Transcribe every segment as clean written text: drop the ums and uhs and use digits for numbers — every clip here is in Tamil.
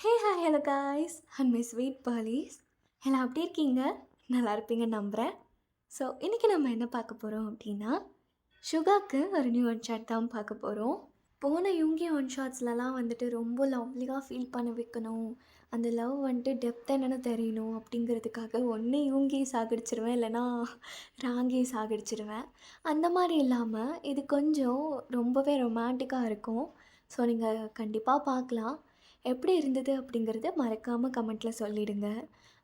Hey hi hello guys and my sweet pallies எல்லாம் எப்படி இருக்கீங்க? நல்லா இருப்பீங்கன்னு நம்புகிறேன். ஸோ இன்றைக்கி நம்ம என்ன பார்க்க போகிறோம் அப்படின்னா, சுகாக்கு ஒரு நியூ ஒன் ஷாட் தான் பார்க்க போகிறோம். போன யூங்கி ஒன் ஷாட்ஸ்லலாம் வந்துட்டு ரொம்ப லவ்லியாக ஃபீல் பண்ண வைக்கணும், அந்த லவ் வந்துட்டு டெப்த் என்னென்னு தெரியணும் அப்படிங்கிறதுக்காக ஒன்று யூங்கி சாகடிச்சிருவேன், இல்லைனா ராங்கி சாகடிச்சிருவேன். அந்த மாதிரி இல்லாமல் இது கொஞ்சம் ரொம்பவே ரொமான்டிக்காக இருக்கும். ஸோ நீங்கள் கண்டிப்பாக பார்க்கலாம். எப்படி இருந்தது அப்படிங்கிறத மறக்காமல் கமெண்ட்டில் சொல்லிவிடுங்க.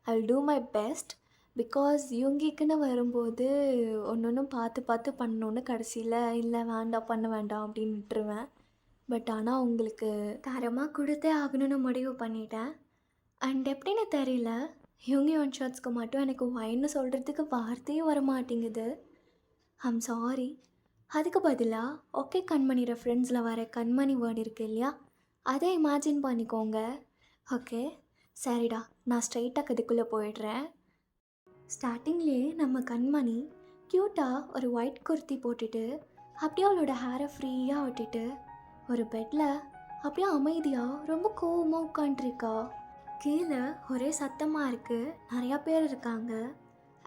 I will do my best. Because யூங்கிக்குன்னு வரும்போது ஒன்று ஒன்றும் பார்த்து பார்த்து பண்ணணுன்னு கடைசியில் இல்லை வேண்டாம் பண்ண வேண்டாம் அப்படின்னு விட்டுருவேன். பட் ஆனால் உங்களுக்கு தரமாக கொடுத்தே ஆகணும்னு முடிவு பண்ணிட்டேன். அண்ட் எப்படின்னு தெரியல, யூங்கி ஒன் ஷாட்ஸ்க்கு மட்டும் எனக்கு ஒயின்னு சொல்கிறதுக்கு வார்த்தையும் வர மாட்டேங்குது. I'm sorry. அதுக்கு பதிலாக ஓகே கண்மணி ரெஃபரன்ஸில் வர கண்மணி வேர்டு இருக்குது இல்லையா, அதை இமேஜின் பண்ணிக்கோங்க. ஓகே சரிடா, நான் ஸ்ட்ரைட்டாக கதைக்குள்ளே போயிடுறேன். ஸ்டார்டிங்லேயே நம்ம கண்மணி க்யூட்டாக ஒரு ஒயிட் குர்த்தி போட்டுட்டு அப்படியே அவளோட ஹேரை ஃப்ரீயாக விட்டுட்டு ஒரு பெட்டில் அப்படியே அமைதியாக ரொம்ப கோவமாக உட்காண்ட்ருக்கா. கீழே ஒரே சத்தமாக இருக்குது, நிறையா பேர் இருக்காங்க.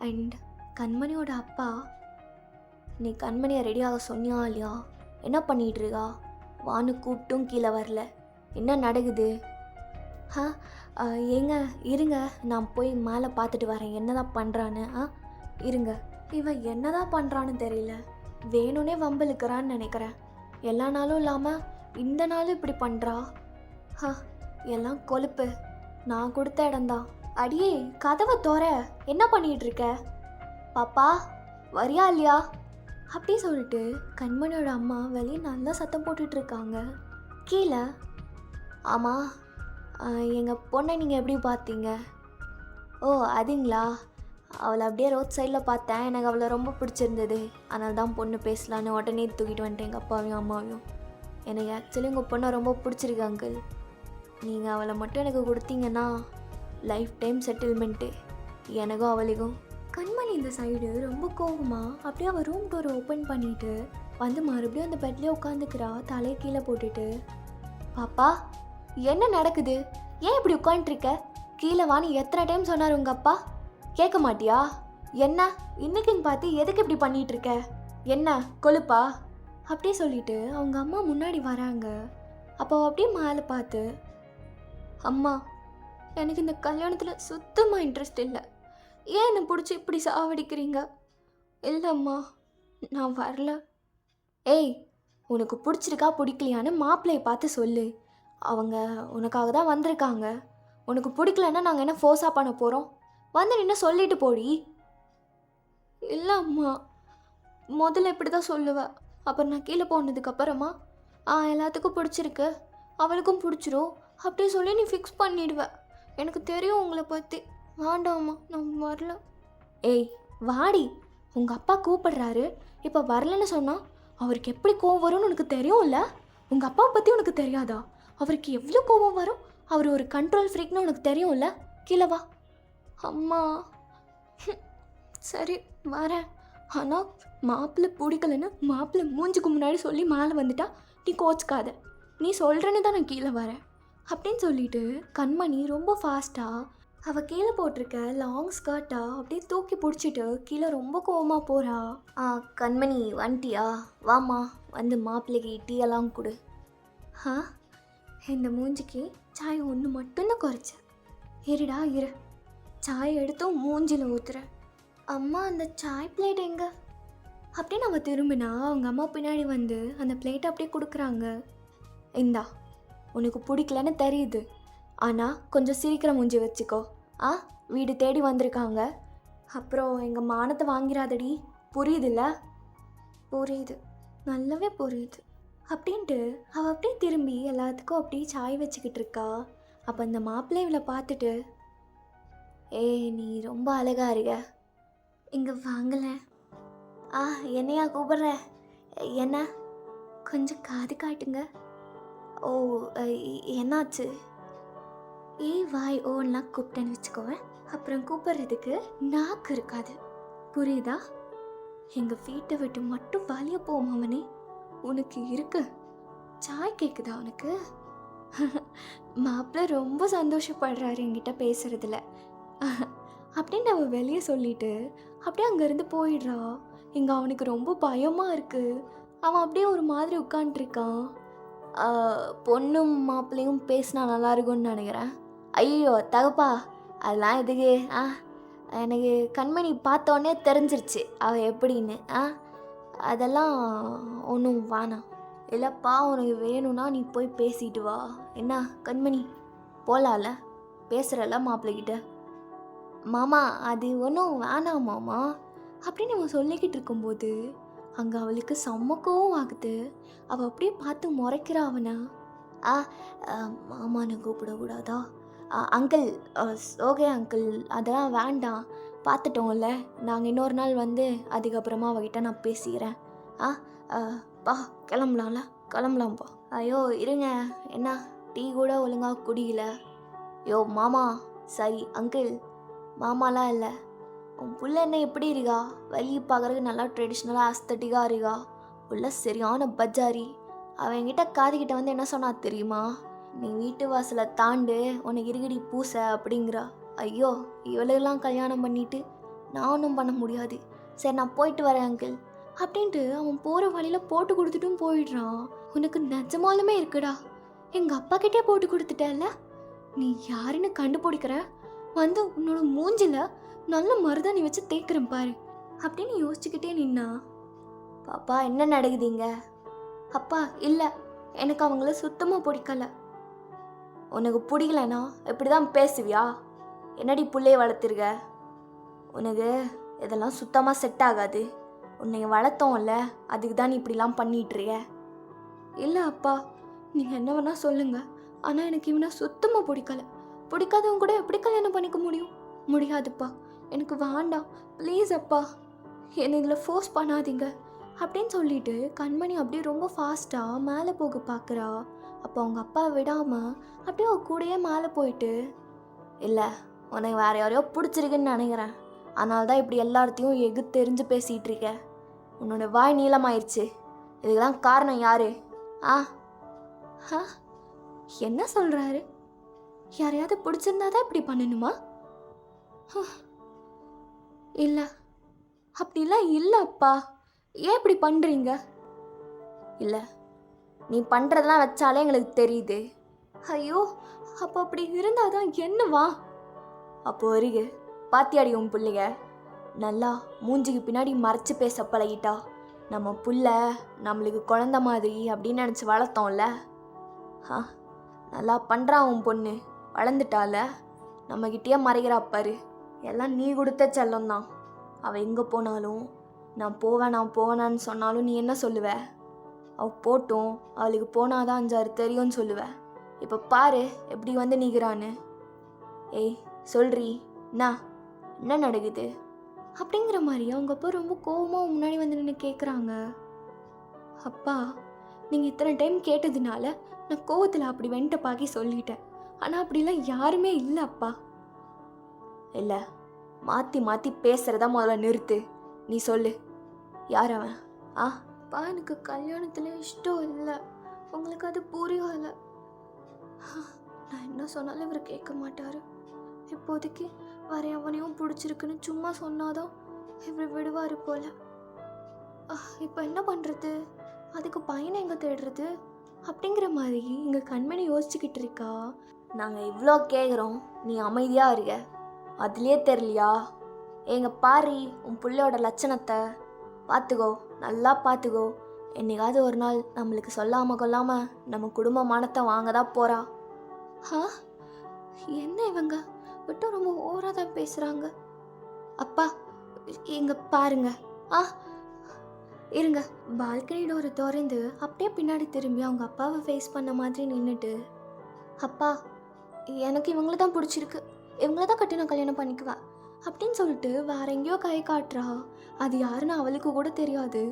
அண்ட் கண்மணியோட அப்பா, நீ கண்மணியை ரெடியாக சொன்னியா இல்லையா, என்ன பண்ணிகிட்ருக்கா, வான்னு கூப்பிட்டும் கீழே வரல, என்ன நடக்குது? ஏங்க இருங்க, நான் போய் மேலே பார்த்துட்டு வரேன் என்ன தான் பண்ணுறான்னு. இருங்க, இவன் என்ன தான் பண்ணுறான்னு தெரியல, வேணும்னே வம்பிழுக்கிறான்னு நினைக்கிறேன். எல்லா நாளும் இல்லாமல் இந்த நாளும் இப்படி பண்ணுறா. எல்லாம் கொழுப்பு, நான் கொடுத்த இடம்தான். அடியே கதவை தோற, என்ன பண்ணிகிட்டு இருக்க? பாப்பா வரியா இல்லையா அப்படி சொல்லிட்டு கண்மணியோட அம்மா வெளியே நல்லா சத்தம் போட்டுட்ருக்காங்க. கீழே, ஆமாம் எங்கள் பொண்ணை நீங்கள் எப்படி பார்த்தீங்க? ஓ அதுங்களா, அவளை அப்படியே ரோட் சைடில் பார்த்தேன், எனக்கு அவளை ரொம்ப பிடிச்சிருந்தது, அதனால தான் பொண்ணு பேசலான்னு உடனே தூக்கிட்டு வந்துட்டேன் எங்கள் அப்பாவையும் அம்மாவையும். எனக்கு ஆக்சுவலி உங்கள் பொண்ணை ரொம்ப பிடிச்சிருக்கு அங்கிள். நீங்கள் அவளை மட்டும் எனக்கு கொடுத்தீங்கன்னா லைஃப் டைம் செட்டில்மெண்ட்டு எனக்கும் அவளுக்கும். கண்மணி இந்த சைடு ரொம்ப கோவமாக அப்படியே அவள் ரூம் டோரை ஓப்பன் பண்ணிவிட்டு வந்து மறுபடியும் அந்த பெட்லேயே உட்காந்துக்கிறா, தலையை கீழே போட்டுட்டு. பாப்பா என்ன நடக்குது, ஏன் இப்படி உட்காந்துருக்க? கீழே வான்னு எத்தனை டைம் சொன்னார் உங்கள் அப்பா, கேட்க மாட்டியா? என்ன இன்னைக்குன்னு பார்த்து எதுக்கு இப்படி பண்ணிகிட்ருக்க, என்ன கொழுப்பா? அப்படியே சொல்லிட்டு அவங்க அம்மா முன்னாடி வராங்க. அப்போ அப்படியே மேலே பார்த்து, அம்மா எனக்கு இந்த கல்யாணத்தில் சுத்தமாக இன்ட்ரெஸ்ட் இல்லை, ஏன் என்னை பிடிச்சி இப்படி சாவடிக்கிறீங்க? இல்லைம்மா நான் வரல. ஏய் உனக்கு பிடிச்சிருக்கா பிடிக்கலையான்னு மாப்பிள்ளையை பார்த்து சொல்லு, அவங்க உனக்காக தான் வந்திருக்காங்க, உனக்கு பிடிக்கலன்னா நாங்கள் என்ன ஃபோர்ஸாக பண்ண போகிறோம், வந்து நின்று சொல்லிட்டு போடி. இல்லை அம்மா, முதல்ல இப்படி தான் சொல்லுவேன், அப்புறம் நான் கீழே போனதுக்கப்புறமா எல்லாத்துக்கும் பிடிச்சிருக்கு, அவளுக்கும் பிடிச்சிரும் அப்படியே சொல்லி நீ ஃபிக்ஸ் பண்ணிடுவேன். எனக்கு தெரியும் உங்களை பற்றி, வேண்டாம்மா நான் வரல. ஏய் வாடி, உங்கள் அப்பா கூப்பிடுறாரு, இப்போ வரலன்னு சொன்னால் அவருக்கு எப்படி கோவம் வரும்னு உனக்கு தெரியும்ல? உங்கள் அப்பாவை பற்றி உனக்கு தெரியாதா? அவருக்கு எவ்வளோ கோவம் வரும், அவர் ஒரு கண்ட்ரோல் ஃப்ரீக்னு உனக்கு தெரியும்ல? கீழே வா. அம்மா சரி வரேன், ஆனால் மாப்பிள்ளை பிடிக்கலன்னு மாப்பிள்ளை மூஞ்சுக்கு முன்னாடி சொல்லி மேலே வந்துட்டா நீ கோச்சிக்காத, நீ சொல்கிறேன்னு தான் நான் கீழே வரேன் அப்படின்னு சொல்லிட்டு கண்மணி ரொம்ப ஃபாஸ்ட்டாக அவள் கீழே போட்டிருக்க லாங் ஸ்கர்ட்டாக அப்படியே தூக்கி பிடிச்சிட்டு கீழே ரொம்ப கோவமாக போகிறா. கண்மணி வந்துட்டியா, வாம்மா வந்து மாப்பிள்ளைக்கு டீயெல்லாம் கொடு. இந்த மூஞ்சிக்கு சாய் ஒன்று மட்டும்தான் குறைச்சேன், இருடா இரு, சாய் எடுத்தும் மூஞ்சில் ஊற்றுறேன். அம்மா அந்த சாய் பிளேட் எங்கே அப்படின்னு அவள் திரும்பினா அவங்க அம்மா பின்னாடி வந்து அந்த பிளேட்டை அப்படியே கொடுக்குறாங்க. இந்தா, உனக்கு பிடிக்கலன்னு தெரியுது, ஆனால் கொஞ்சம் சிரிக்கிற மூஞ்சி வச்சுக்கோ. வீடு தேடி வந்திருக்காங்க, அப்புறம் எங்கள் மானத்தை வாங்கிறாதடி, புரியுதுல்ல? புரியுது, நல்லாவே புரியுது அப்படின்ட்டு அவள் அப்படியே திரும்பி எல்லாத்துக்கும் அப்படியே சாய் வச்சுக்கிட்டு இருக்கா. அப்போ அந்த மாப்பிள்ளை இவளை பார்த்துட்டு, ஏய் நீ ரொம்ப அழகா இருக்க, இங்கே வாங்கலை. என்னையா கூப்பிட்ற, என்ன கொஞ்சம் காது காட்டுங்க. ஓ என்னாச்சு? ஏய் வாய் ஓன்லாம் கூப்பிட்டேன்னு வச்சுக்கோவேன், அப்புறம் கூப்பிட்றதுக்கு நாக்கு இருக்காது, புரியுதா? எங்கள் வீட்டை விட்டு மட்டும் வழிய போமாவனே, உனக்கு இருக்கு சாய் கேட்குதா உனக்கு? மாப்பிள்ளை ரொம்ப சந்தோஷப்படுறாரு என்கிட்ட பேசுறதுல அப்படின்னு அவன் வெளியே சொல்லிட்டு அப்படியே அங்கேருந்து போயிடுறா. இங்கே அவனுக்கு ரொம்ப பயமாக இருக்குது. அவன் அப்படியே ஒரு மாதிரி உட்காண்ட்ருக்கான். பொண்ணும் மாப்பிள்ளையும் பேசினா நல்லா இருக்கும்னு நினைக்கிறேன். ஐயோ தகப்பா, அதெல்லாம் எதுக்கு? எனக்கு கண்மணி பார்த்தோன்னே தெரிஞ்சிருச்சு அவள் எப்படின்னு. அதெல்லாம் ஒன்றும் வேணாம். இல்லைப்பா, உனக்கு வேணும்னா நீ போய் பேசிட்டு வா. என்ன கண்மணி, போகலாம்ல? பேசுகிறல்ல மாப்பிள்ளைகிட்ட? மாமா அது ஒன்றும் வேணாம் மாமா அப்படின்னு அவன் சொல்லிக்கிட்டு இருக்கும்போது அங்கே அவளுக்கு செம்மக்கவும் ஆகுது. அவள் அப்படியே பார்த்து முறைக்கிறா அவனை. மாமான்னு கூப்பிடக்கூடாதா? அங்கிள், ஓகே அங்கிள், அதெல்லாம் வேண்டாம், பார்த்துட்டோம்ல. நாங்கள் இன்னொரு நாள் வந்து அதுக்கப்புறமா அவகிட்ட நான் பேசிக்கிறேன். பா கிளம்பலாம்ப்பா. ஐயோ இருங்க, என்ன டீ கூட ஒழுங்காக குடிக்கல? யோ மாமா. சரி அங்கிள், மாமாலாம் இல்லை. உன் புள்ள என்ன எப்படி இருக்கா? வெளியே பார்க்குறதுக்கு நல்லா ட்ரெடிஷ்னலாக அஸ்தட்டிக்காக இருக்கா. புள்ள சரியான பஜாரி. அவன் என்கிட்ட காதுகிட்ட வந்து என்ன சொன்னா தெரியுமா? நீ வீட்டு வாசலை தாண்டு, உனக்கு இருகடி பூச அப்படிங்கிறா. ஐயோ, இவளெல்லாம் கல்யாணம் பண்ணிட்டு நானும் பண்ண முடியாது. சரி நான் போயிட்டு வரேன் அங்கிள் அப்படின்ட்டு அவன் போகிற வழியில் போட்டு கொடுத்துட்டும் போயிடுறான். உனக்கு நிஜமாலுமே இருக்குடா, எங்கள் அப்பா கிட்டே போட்டு கொடுத்துட்டல. நீ யாருன்னு கண்டுபிடிக்கிற வந்து உன்னோட மூஞ்சில நல்ல மருதாணி வச்சு தேய்க்கிறேன் பாரு அப்படின்னு யோசிச்சுக்கிட்டே நின்னா. பாப்பா என்ன நடக்குதுங்க? அப்பா இல்லை, எனக்கு அவங்கள சுத்தமாக பிடிக்கல. உனக்கு பிடிக்கலனா இப்படி தான் பேசுவியா? என்னடி பிள்ளைய வளர்த்துருக்க? உனக்கு இதெல்லாம் சுத்தமாக செட் ஆகாது. உன்னை வளர்த்தோம்ல, அதுக்கு தான் நீ இப்படிலாம் பண்ணிட்டுருக்க. இல்லை அப்பா, நீங்கள் என்ன வேணால் சொல்லுங்கள், ஆனால் எனக்கு இவனை சுத்தமாக பிடிக்கல. பிடிக்காதவங்க கூட எப்படி கல்யாணம் பண்ணிக்க முடியும்? முடியாதுப்பா, எனக்கு வேண்டாம், ப்ளீஸ் அப்பா, என்னை இதில் ஃபோர்ஸ் பண்ணாதீங்க அப்படின்னு சொல்லிட்டு கண்மணி அப்படியே ரொம்ப ஃபாஸ்ட்டாக மேலே போக பார்க்குறா. அப்போ அவங்க அப்பா விடாமல் அப்படியே அவ கூடயே மேலே போயிட்டு, இல்லை உனக்கு வேறு யாரையோ பிடிச்சிருக்குன்னு நினைக்கிறேன், அதனால தான் இப்படி எல்லாத்தையும் எகுத்தெறிஞ்சு பேசிகிட்டு இருக்க. உன்னோட வாய் நீளமாயிருச்சு, இதுக்கு தான் காரணம் யாரு? என்ன சொல்கிறாரு? யாரையாவது பிடிச்சிருந்தா தான் இப்படி பண்ணணுமா? இல்லை, அப்படிலாம் இல்லை அப்பா. ஏன் இப்படி பண்ணுறீங்க? இல்லை, நீ பண்ணுறதெல்லாம் வச்சாலே எங்களுக்கு தெரியுது. ஐயோ, அப்போ அப்படி இருந்தால் தான் என்னவா? அப்போ வருக பாத்தியாடி உன் பிள்ளைங்க நல்லா மூஞ்சிக்கு பின்னாடி மறைச்சி பேச பழகிட்டா. நம்ம புள்ள நம்மளுக்கு குழந்த மாதிரி அப்படின்னு நினச்சி வளர்த்தோம்ல. நல்லா பண்ணுறான் உன் பொண்ணு, வளர்ந்துட்டால. நம்மக்கிட்டேயே மறைகிறா பாரு. எல்லாம் நீ கொடுத்த செல்லம்தான். அவள் எங்கே போனாலும் நான் போவேனான்னு சொன்னாலும் நீ என்ன சொல்லுவ? அவள் போட்டும், அவளுக்கு போனாதான் 5-6 தெரியும்னு சொல்லுவ. இப்போ பாரு எப்படி வந்து நிற்கிறான்னு. ஏய் சொல்றி, என்ன நடக்குது அப்படிங்கிற மாதிரி அவங்க அப்பா ரொம்ப கோவமாக முன்னாடி வந்து நின்று கேட்குறாங்க. அப்பா, நீங்கள் இத்தனை டைம் கேட்டதுனால நான் கோவத்தில் அப்படி வெண்ட பாக்கி சொல்லிட்டேன். ஆனால் அப்படிலாம் யாருமே இல்லை அப்பா. இல்லை, மாற்றி மாற்றி பேசுகிறதா முதல்ல நிறுத்து. நீ சொல்லு, யார் அவன்? அப்பா, எனக்கு கல்யாணத்தில் இஷ்டம் இல்லை. உங்களுக்கு அது புரியலை. நான் என்ன சொன்னாலும் இவர் கேட்க மாட்டார். இப்போதைக்கு வேற அவனையும் பிடிச்சிருக்குன்னு சும்மா சொன்னாதான் இவர் விடுவார் போல. இப்போ என்ன பண்ணுறது? அதுக்கு பையனை எங்கே தேடுறது அப்படிங்கிற மாதிரி இங்கே கண்மணி யோசிச்சுக்கிட்டு இருக்கா. நாங்கள் இவ்வளோ கேட்குறோம், நீ அமைதியாக இருக்க, அதுலேயே தெரியலையா? எங்க பாரி, உன் பிள்ளையோட லட்சணத்தை பார்த்துக்கோ, நல்லா பார்த்துக்கோ. என்னைக்காவது ஒரு நாள் நம்மளுக்கு சொல்லாமல் கொள்ளாமல் நம்ம குடும்ப மானத்தை வாங்க தான் போகிறா. என்ன இவங்க விட்டு ரொம்ப ஓவராக தான் பேசுகிறாங்க. அப்பா இங்கே பாருங்க. இருங்க. பால்கனி டோரை திறந்து அப்படியே பின்னாடி திரும்பி அவங்க அப்பாவை ஃபேஸ் பண்ண மாதிரி நின்றுட்டு, அப்பா எனக்கு இவங்கள தான் பிடிச்சிருக்கு, இவங்கள தான் கட்டி நான் கல்யாணம் பண்ணிக்குவேன் அப்படின்னு சொல்லிட்டு வேற எங்கேயோ கை காட்டுறா. அது யாருன்னு அவளுக்கு கூட தெரியாது.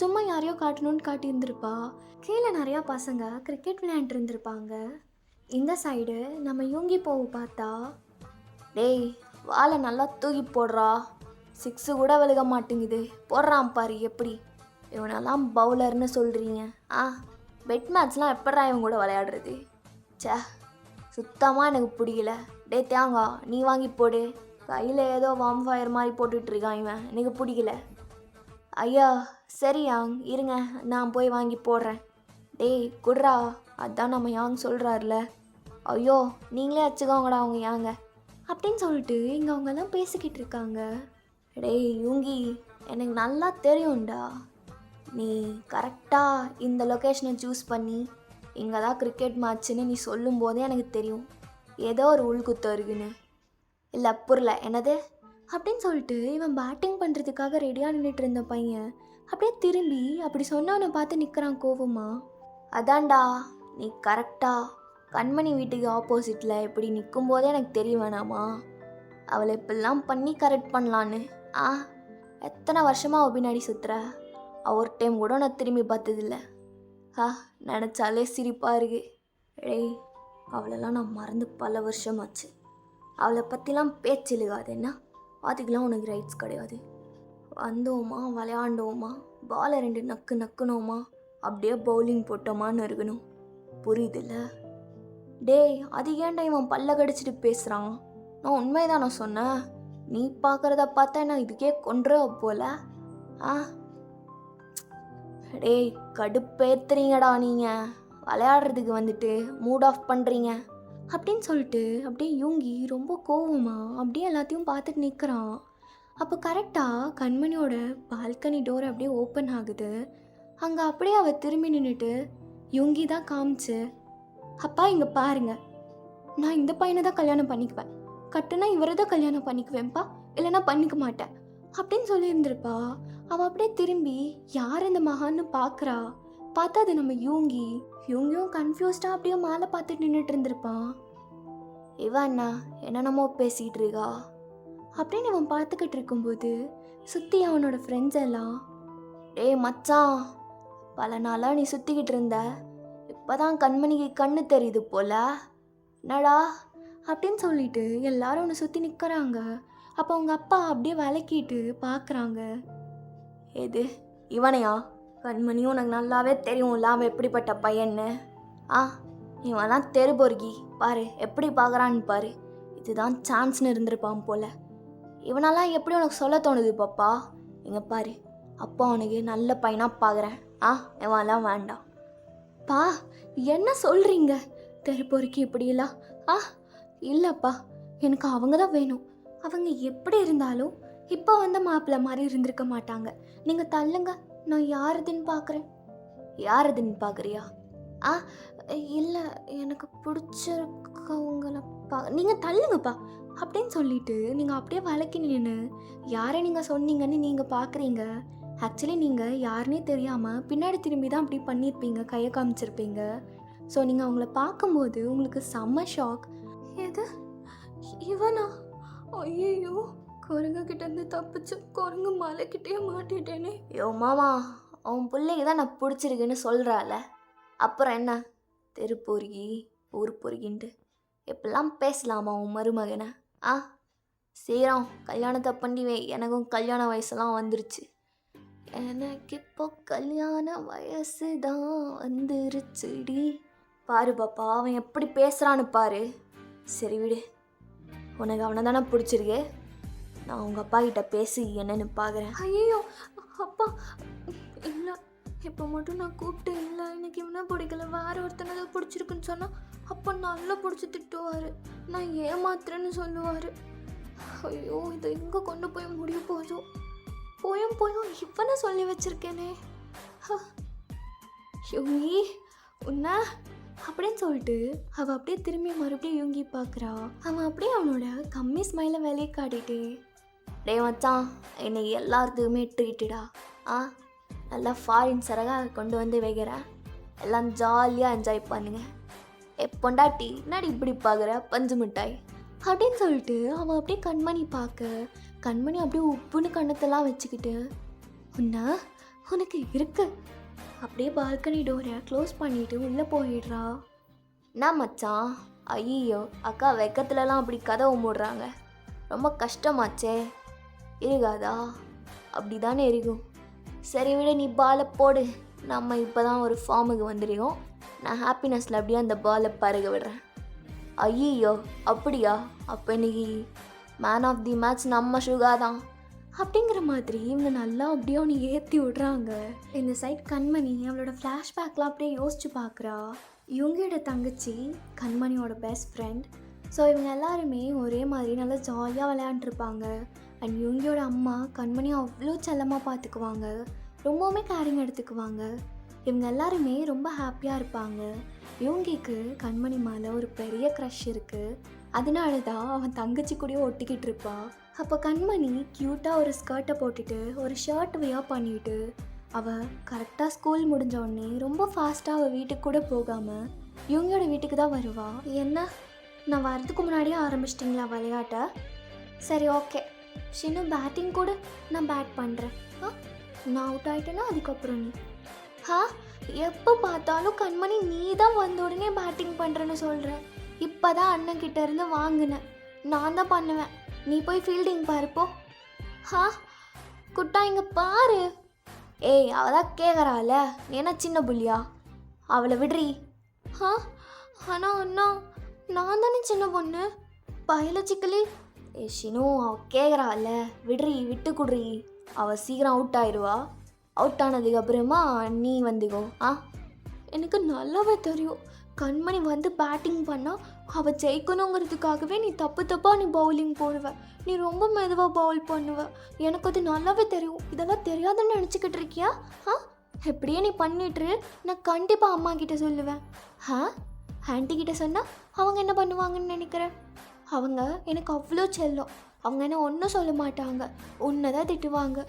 சும்மா யாரையோ காட்டணும்னு காட்டியிருந்திருப்பா. கீழே நிறையா பசங்க கிரிக்கெட் விளையாண்டு இருந்திருப்பாங்க. இந்த சைடு நம்ம யூங்கி போக பார்த்தா, டேய் வாழை நல்லா தூக்கி போடுறா, 6 கூட விழுக மாட்டேங்குது, போடுறான் பாரு எப்படி. இவனெல்லாம் பவுலர்னு சொல்கிறீங்க? பெட் மேட்ச்லாம் எப்படா இவங்க கூட விளையாடுறது? ச்சே, சுத்தமாக எனக்கு பிடிக்கல. டே தேங்கா, நீ வாங்கி போடு. கையில் ஏதோ வாம்ஃபயர் மாதிரி போட்டுட்ருக்கான் இவன், எனக்கு பிடிக்கல. ஐயா சரி யாங், இருங்க நான் போய் வாங்கி போடுறேன். டேய் குட்ரா, அதான் நம்ம யாங் சொல்கிறாருல. ஐயோ நீங்களே வச்சுக்கோங்கடா அவங்க யாங்க அப்படின்னு சொல்லிட்டு இங்கே அவங்கெல்லாம் பேசிக்கிட்டு இருக்காங்க. டேய் யூங்கி, எனக்கு நல்லா தெரியும்டா, நீ கரெக்டாக இந்த லொக்கேஷனை சூஸ் பண்ணி இங்கே தான் கிரிக்கெட் மேட்ச்சுன்னு நீ சொல்லும் போதே எனக்கு தெரியும் ஏதோ ஒரு உள்குத்தம் இருக்குன்னு. இல்லை புரியல என்னது அப்படின்னு சொல்லிட்டு இவன் பேட்டிங் பண்ணுறதுக்காக ரெடியாக நின்றுட்டு இருந்த பையன் அப்படியே திரும்பி அப்படி சொன்னவனை பார்த்து நிற்கிறான் கோவமா. அதான்டா, நீ கரெக்டாக கண்மணி வீட்டுக்கு ஆப்போசிட்டில் இப்படி நிற்கும் போதே எனக்கு தெரிய வேணாமா அவளை இப்படிலாம் பண்ணி கரெக்ட் பண்ணலான்னு. எத்தனை வருஷமாக அவள் பின்னாடி சுற்றுற, ஒரு டைம் கூட நான் திரும்பி பார்த்ததில்ல. நினச்சாலே சிரிப்பாக இருக்கு. டேய், அவளெல்லாம் நான் மறந்து பல வருஷமாச்சு. அவளை பற்றிலாம் பேச்சு இழுகாது என்ன, அதுக்கெலாம் உனக்கு ரைட்ஸ் கிடையாது. வந்தோமா விளையாண்டோமா பாலை 2 நக்கு நக்குனோமா அப்படியே பவுலிங் போட்டோமான்னு இருக்கணும், புரியுதுல்ல? டேய், அது ஏன்டா இவன் பல்ல கடிச்சிட்டு பேசுகிறான்? நான் உண்மைதான் நான் சொன்னேன். நீ பார்க்குறத பார்த்தா நான் இதுக்கே கொன்ற போல. டேய் கடுப்பேத்துறீங்கடா நீங்கள், விளையாடுறதுக்கு வந்துட்டு மூட் ஆஃப் பண்ணுறீங்க அப்படின்னு சொல்லிட்டு அப்படியே யூங்கி ரொம்ப கோவமா அப்படியே எல்லாத்தையும் பார்த்துட்டு நிற்கிறான். அப்போ கரெக்டாக கண்மணியோட பால்கனி டோர் அப்படியே ஓப்பன் ஆகுது. அங்கே அப்படியே அவள் திரும்பி நின்றுட்டு யூங்கி தான் காமிச்சு, அப்பா இங்கே பாருங்க, நான் இந்த பையனை தான் கல்யாணம் பண்ணிக்குவேன், கட்டுனா இவரை தான் கல்யாணம் பண்ணிக்குவேன்ப்பா, இல்லைன்னா பண்ணிக்க மாட்டேன் அப்படின்னு சொல்லியிருந்திருப்பா. அவள் அப்படியே திரும்பி யார் இந்த மகான்னு பார்க்குறா. பார்த்தா அது நம்ம யூங்கியும் கன்ஃபியூஸ்டாக அப்படியே மேலே பார்த்துட்டு நின்றுட்டு இருந்திருப்பான். இவன் என்னென்னமோ பேசிகிட்டு இருக்கா அப்படின்னு இவன் பார்த்துக்கிட்டு இருக்கும்போது சுற்றி அவனோட ஃப்ரெண்ட்ஸ் எல்லாம், டேய் மச்சான், பல நாளாக நீ சுற்றிக்கிட்டு இருந்த, இப்போ தான் கண்மணிக்கு கண்ணு தெரியுது போல, என்னடா அப்படின்னு சொல்லிட்டு எல்லாரும் உன்னை சுற்றி நிற்கிறாங்க. அப்போ அவங்க அப்பா அப்படியே விளக்கிட்டு பார்க்குறாங்க. எது இவனையா? கண்மணியும் உனக்கு நல்லாவே தெரியும்ல அவன் எப்படிப்பட்ட பையன்னு. இவன்லாம் தெரு பொறுக்கி பாரு, எப்படி பார்க்குறான்னு பாரு, இதுதான் சான்ஸ்னு இருந்திருப்பான் போல. இவனெல்லாம் எப்படி உனக்கு சொல்ல தோணுது பாப்பா? இங்கே பாரு, அப்பா உனக்கு நல்ல பையனாக பார்க்குறேன். இவன்லாம் வேண்டாம். பா என்ன சொல்கிறீங்க? தெரு பொறுக்கி இப்படிலாம் இல்லைப்பா, எனக்கு அவங்க தான் வேணும். அவங்க எப்படி இருந்தாலும் இப்போ வந்த மாப்பிள்ளை மாதிரி இருந்திருக்க மாட்டாங்க. நீங்கள் தள்ளுங்க, நான் யாருதுன்னு பார்க்குறேன். யாருதுன்னு பார்க்குறியா? இல்லை, எனக்கு பிடிச்சிருக்கவங்கள நீங்கள் தள்ளுங்கப்பா அப்படின்னு சொல்லிட்டு நீங்கள் அப்படியே வழக்கி நின்று யாரை நீங்கள் சொன்னீங்கன்னு நீங்கள் பார்க்குறீங்க. ஆக்சுவலி நீங்கள் யாருன்னே தெரியாமல் பின்னாடி திரும்பி தான் அப்படி பண்ணியிருப்பீங்க, கையை காமிச்சிருப்பீங்க. ஸோ நீங்கள் அவங்கள பார்க்கும்போது உங்களுக்கு செம்ம ஷாக். எது இவனா? ஐயோ, குரங்கு கிட்டேருந்து தப்பிச்சு குரங்கு மலைக்கிட்டே மாட்டிட்டேனே. யோ மாமா, அவன் பிள்ளைக்கு தான் நான் பிடிச்சிருக்குன்னு சொல்கிறாள், அப்புறம் என்ன தெரு பொறுகி ஊர் பொறுகின்ட்டு எப்பெல்லாம் பேசலாமா உன் மருமகனை? சீரம் கல்யாணத்தை பண்ணி வை, எனக்கும் கல்யாண வயசுலாம் வந்துருச்சு. எனக்கு இப்போ கல்யாண வயசு தான் வந்துருச்சுடி. பாரு பாப்பா, அவன் எப்படி பேசுகிறான்னு பாரு. சரி விடு, உனக்கு அவனை தானே பிடிச்சிருக்கு, நான் உங்கள் அப்பா கிட்ட பேசி என்னன்னு பார்க்குறேன். ஐயோ அப்பா, இல்லை இப்போ மட்டும் நான் கூப்பிட்டு, இல்லை எனக்கு இவனை பிடிக்கல, வேறு ஒருத்தனை தான் பிடிச்சிருக்குன்னு சொன்னால் அப்போ நல்லா பிடிச்சி திட்டுவார், நான் ஏமாத்துறேன்னு சொல்லுவார். ஐயோ, இதை எங்கே கொண்டு போய் முடிய போதும். போயும் இவனை சொல்லி வச்சுருக்கேனே. யூங்கி உன்ன அப்படின்னு சொல்லிட்டு அவள் அப்படியே திரும்பி மறுபடியும் யூங்கி பார்க்குறா. அவன் அப்படியே அவனோட கம்மி ஸ்மைலை வேலையை காட்டிட்டு, டே மச்சான், என்னை எல்லாத்துக்குமே ட்ரீட்டுடா. நல்லா ஃபாரின் சரகாக கொண்டு வந்து வைக்கிறேன், எல்லாம் ஜாலியாக என்ஜாய் பண்ணுங்க. எப்பொண்டாட்டி நாடி இப்படி பார்க்குற பஞ்சு மிட்டாய் அப்படின்னு சொல்லிட்டு அவன் அப்படியே கண்மணி பார்க்க, கண்மணி அப்படியே உப்புன்னு கண்ணத்தெல்லாம் வச்சுக்கிட்டு, உனக்கு இருக்கு அப்படியே பால்கனி டோரை க்ளோஸ் பண்ணிவிட்டு உள்ளே போயிடுறா. என்ன மச்சான்? ஐயோ அக்கா வெக்கத்துலலாம் அப்படி கதவை மூடுறாங்க, ரொம்ப கஷ்டமாச்சே. இருக்காதா? அப்படி தானே இருக்கும். சரி விட, நீ பாலை போடு, நம்ம இப்போ தான் ஒரு ஃபார்முக்கு வந்துருக்கோம், நான் ஹாப்பினஸில் அப்படியே அந்த பாலை பருக விடுறேன். ஐயோ அப்படியா? அப்போ இன்னைக்கு மேன் ஆஃப் தி மேட்ச் நம்ம சுகா தான் அப்படிங்கிற மாதிரி இவங்க நல்லா அப்படியே அவனை ஏற்றி விடுறாங்க. இந்த சைட் கண்மணி அவளோட ஃப்ளாஷ்பேக்லாம் அப்படியே யோசிச்சு பார்க்குறா. இவங்களோட தங்கச்சி கண்மணியோட பெஸ்ட் ஃப்ரெண்ட். ஸோ இவங்க எல்லாருமே ஒரே மாதிரி நல்லா ஜாலியாக விளையாண்டுருப்பாங்க. அண்ட் இவங்களோட அம்மா கண்மணி அவ்வளோ செல்லமாக பார்த்துக்குவாங்க, ரொம்பவுமே கேரிங் எடுத்துக்குவாங்க. இவங்க எல்லாருமே ரொம்ப ஹாப்பியாக இருப்பாங்க. இவங்களுக்கு கண்மணி மேலே ஒரு பெரிய க்ரஷ் இருக்குது. அதனால தான் அவன் தங்கச்சி கூடயே ஒட்டிக்கிட்டு இருப்பாள். அப்போ கண்மணி க்யூட்டாக ஒரு ஸ்கர்ட்டை போட்டுட்டு ஒரு ஷர்ட் வியர் பண்ணிவிட்டு அவள் கரெக்டாக ஸ்கூல் முடிஞ்ச உடனே ரொம்ப ஃபாஸ்ட்டாக அவள் வீட்டுக்கு கூட போகாமல் இவங்களோட வீட்டுக்கு தான் வருவாள். என்ன, நான் வரதுக்கு முன்னாடியே ஆரம்பிச்சிட்டிங்களா விளையாட்ட? சரி ஓகே, சின்ன பேட்டிங் கூட நான் பேட் பண்ணுறேன். நான் அவுட் ஆகிட்டேன்னா அதுக்கப்புறம் நீ. எப்போ பார்த்தாலும் கண்மணி நீ தான் வந்த உடனே பேட்டிங் பண்ணுறேன்னு சொல்கிற. இப்போ தான் அண்ணன்கிட்ட இருந்து வாங்கினேன், நான் தான் பண்ணுவேன். நீ போய் ஃபீல்டிங் பாருப்போ. குட்டா இங்கே பாரு. ஏய், அவள் தான் கேட்குறாள், நீ என்ன சின்ன புள்ளியா? அவளை விடுறி. ஆனால் அண்ணா, நான் தானே சின்ன பொண்ணு பயாலஜிக்கலி. ஷினு, அவள் கேட்குறாள், விடுறி, விட்டு குடுறி. அவள் சீக்கிரம் அவுட் ஆயிடுவா. அவுட் ஆனதுக்கு அப்புறமா நீ வந்துக்கோ. எனக்கு நல்லாவே தெரியும், கண்மணி வந்து பேட்டிங் பண்ணால் அவள் ஜெயிக்கணுங்கிறதுக்காகவே நீ தப்பாக நீ பவுலிங் போடுவ. நீ ரொம்ப மெதுவாக பவுல் பண்ணுவ. எனக்கு அது நல்லாவே தெரியும். இதெல்லாம் தெரியாதுன்னு நினச்சிக்கிட்டு இருக்கியா? எப்படியே நீ பண்ணிட்டுரு, நான் கண்டிப்பாக அம்மா கிட்ட சொல்லுவேன். ஆண்டி கிட்ட சொன்னால் அவங்க என்ன பண்ணுவாங்கன்னு நினைக்கிறேன்? அவங்க எனக்கு அவ்வளோ செல்லம். அவங்க என்ன ஒன்றும் சொல்ல மாட்டாங்க, உன்னை தான் திட்டுவாங்க.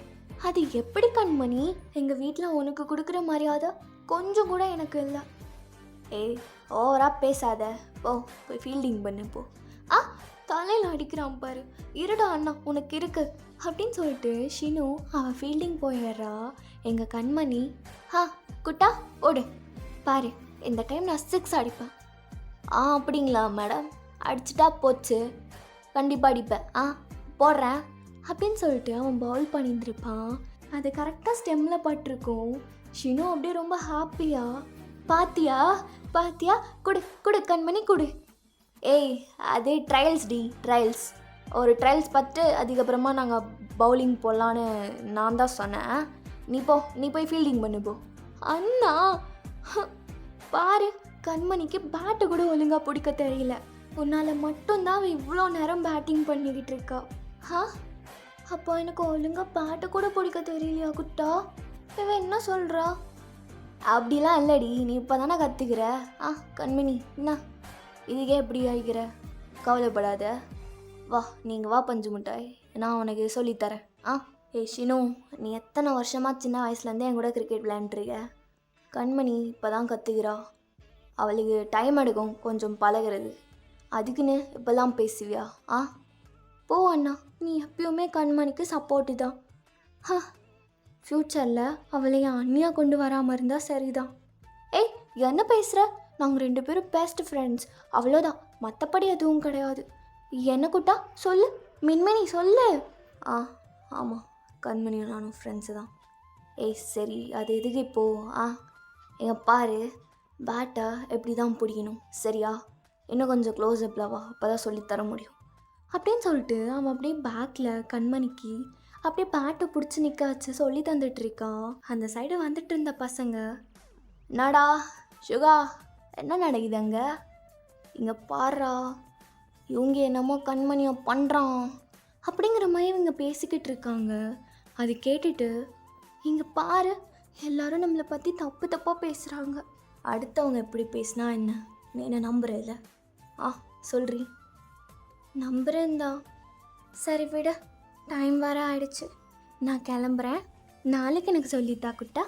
அது எப்படி கண்மணி? எங்கள் வீட்டில் உனக்கு கொடுக்குற மரியாதை கொஞ்சம் கூட எனக்கு இல்லை. ஏய், ஓவராக பேசாத, போய் ஃபீல்டிங் பண்ணு போ. தலையில் அடிக்கிறான் பாரு. இருடா அண்ணா, உனக்கு இருக்கு அப்படின்னு சொல்லிட்டு ஷினு அவன் ஃபீல்டிங் போயிடுறா. எங்கள் கண்மணி, குட்டா ஓடு பாரு, இந்த டைம் நான் 6 அடிப்பேன். அப்படிங்களா மேடம்? அடிச்சிட்டா போச்சு, கண்டிப்பாக அடிப்பேன். போடுறேன் அப்படின்னு சொல்லிட்டு அவன் பவுல் பண்ணிட்டுருப்பான். அது கரெக்டாக ஸ்டெம்மில் பட்டிருக்கும். ஷினு அப்படியே ரொம்ப ஹாப்பியாக, பாத்தியா பாத்தியா, குடு கண்மணி குடு. ஏய், அது ட்ரையல்ஸ். ஒரு ட்ரையல்ஸ் பார்த்து அதுக்கப்புறமா நாங்கள் பவுலிங் போடலான்னு நான் தான் சொன்னேன். நீ போய் ஃபீல்டிங் பண்ணு போ. அண்ணா பாரு, கண்மணிக்கு பேட்டை கூட ஒழுங்காக பிடிக்க தெரியல. உன்னால் மட்டும்தான் அவள் இவ்வளோ நேரம் பேட்டிங் பண்ணிக்கிட்டு இருக்கா. அப்போ எனக்கு ஒழுங்காக பேட்டை கூட பிடிக்க தெரியலையா குட்டா? இவன் என்ன சொல்கிறா? அப்படிலாம் இல்லடி, நீ இப்போ தானே கற்றுக்கிற. கண்மணி, என்ன இதுக்கே எப்படி ஆகிக்கிற? கவலைப்படாத, வா, நீங்கள் வா பஞ்சு மிட்டாய், நான் உனக்கு சொல்லித்தரேன். ஏய் ஷினு, நீ எத்தனை வருஷமாக சின்ன வயசுலேருந்தே என் கூட கிரிக்கெட் விளையாண்டுருக்க. கண்மணி இப்போ தான் கற்றுக்கிறா, அவளுக்கு டைம் எடுக்கும் கொஞ்சம் பழகிறது. அதுக்குன்னு இப்போல்லாம் பேசுவியா? போ அண்ணா, நீ எப்பயுமே கண்மணிக்கு சப்போர்ட்டு தான். ஃப்யூச்சரில் அவளை என் அண்ணியா கொண்டு வராமல் இருந்தால் சரிதான். ஏய், என்ன பேசுகிற? நாங்கள் 2 பேரும் பெஸ்ட் ஃப்ரெண்ட்ஸ், அவ்வளோதான், மற்றபடி எதுவும் கிடையாது. என்ன குட்டா சொல்லு, மின்மினி சொல்லு. ஆமாம், கண்மணியும் நானும் ஃப்ரெண்ட்ஸு தான். ஏய் சரி, அது எதுக்கு இப்போது? எங்க பாரு, பேட்டை எப்படி தான் பிடிக்கணும் சரியா? இன்னும் கொஞ்சம் க்ளோஸ்அப்பில் வா, அப்போ தான் சொல்லித்தர முடியும் அப்படின்னு சொல்லிட்டு அவன் அப்படியே பேக்கில் கண்மணிக்கு அப்படியே பேட்டை பிடிச்சி நிற்க வச்சு சொல்லி தந்துட்டுருக்கான். அந்த சைடு வந்துட்டு இருந்த பசங்க, என்னடா சுகா, என்ன நடக்குது அங்கே? இங்கே பாடுறா, இவங்க என்னமோ கண்மணியை பண்ணுறான் அப்படிங்கிற மாதிரி இவங்க பேசிக்கிட்டு இருக்காங்க. அது கேட்டுட்டு, இங்கே பாரு, எல்லாரும் நம்மளை பற்றி தப்பாக பேசுகிறாங்க. அடுத்தவங்க எப்படி பேசினா என்ன, நீ என்ன நம்புறல? சொல்றி. நம்புறேன்தா. சரி விட, டைம் வர ஆயிடுச்சு, நான் கிளம்புறேன். நாளைக்கு எனக்கு சொல்லித்தா குட்டா.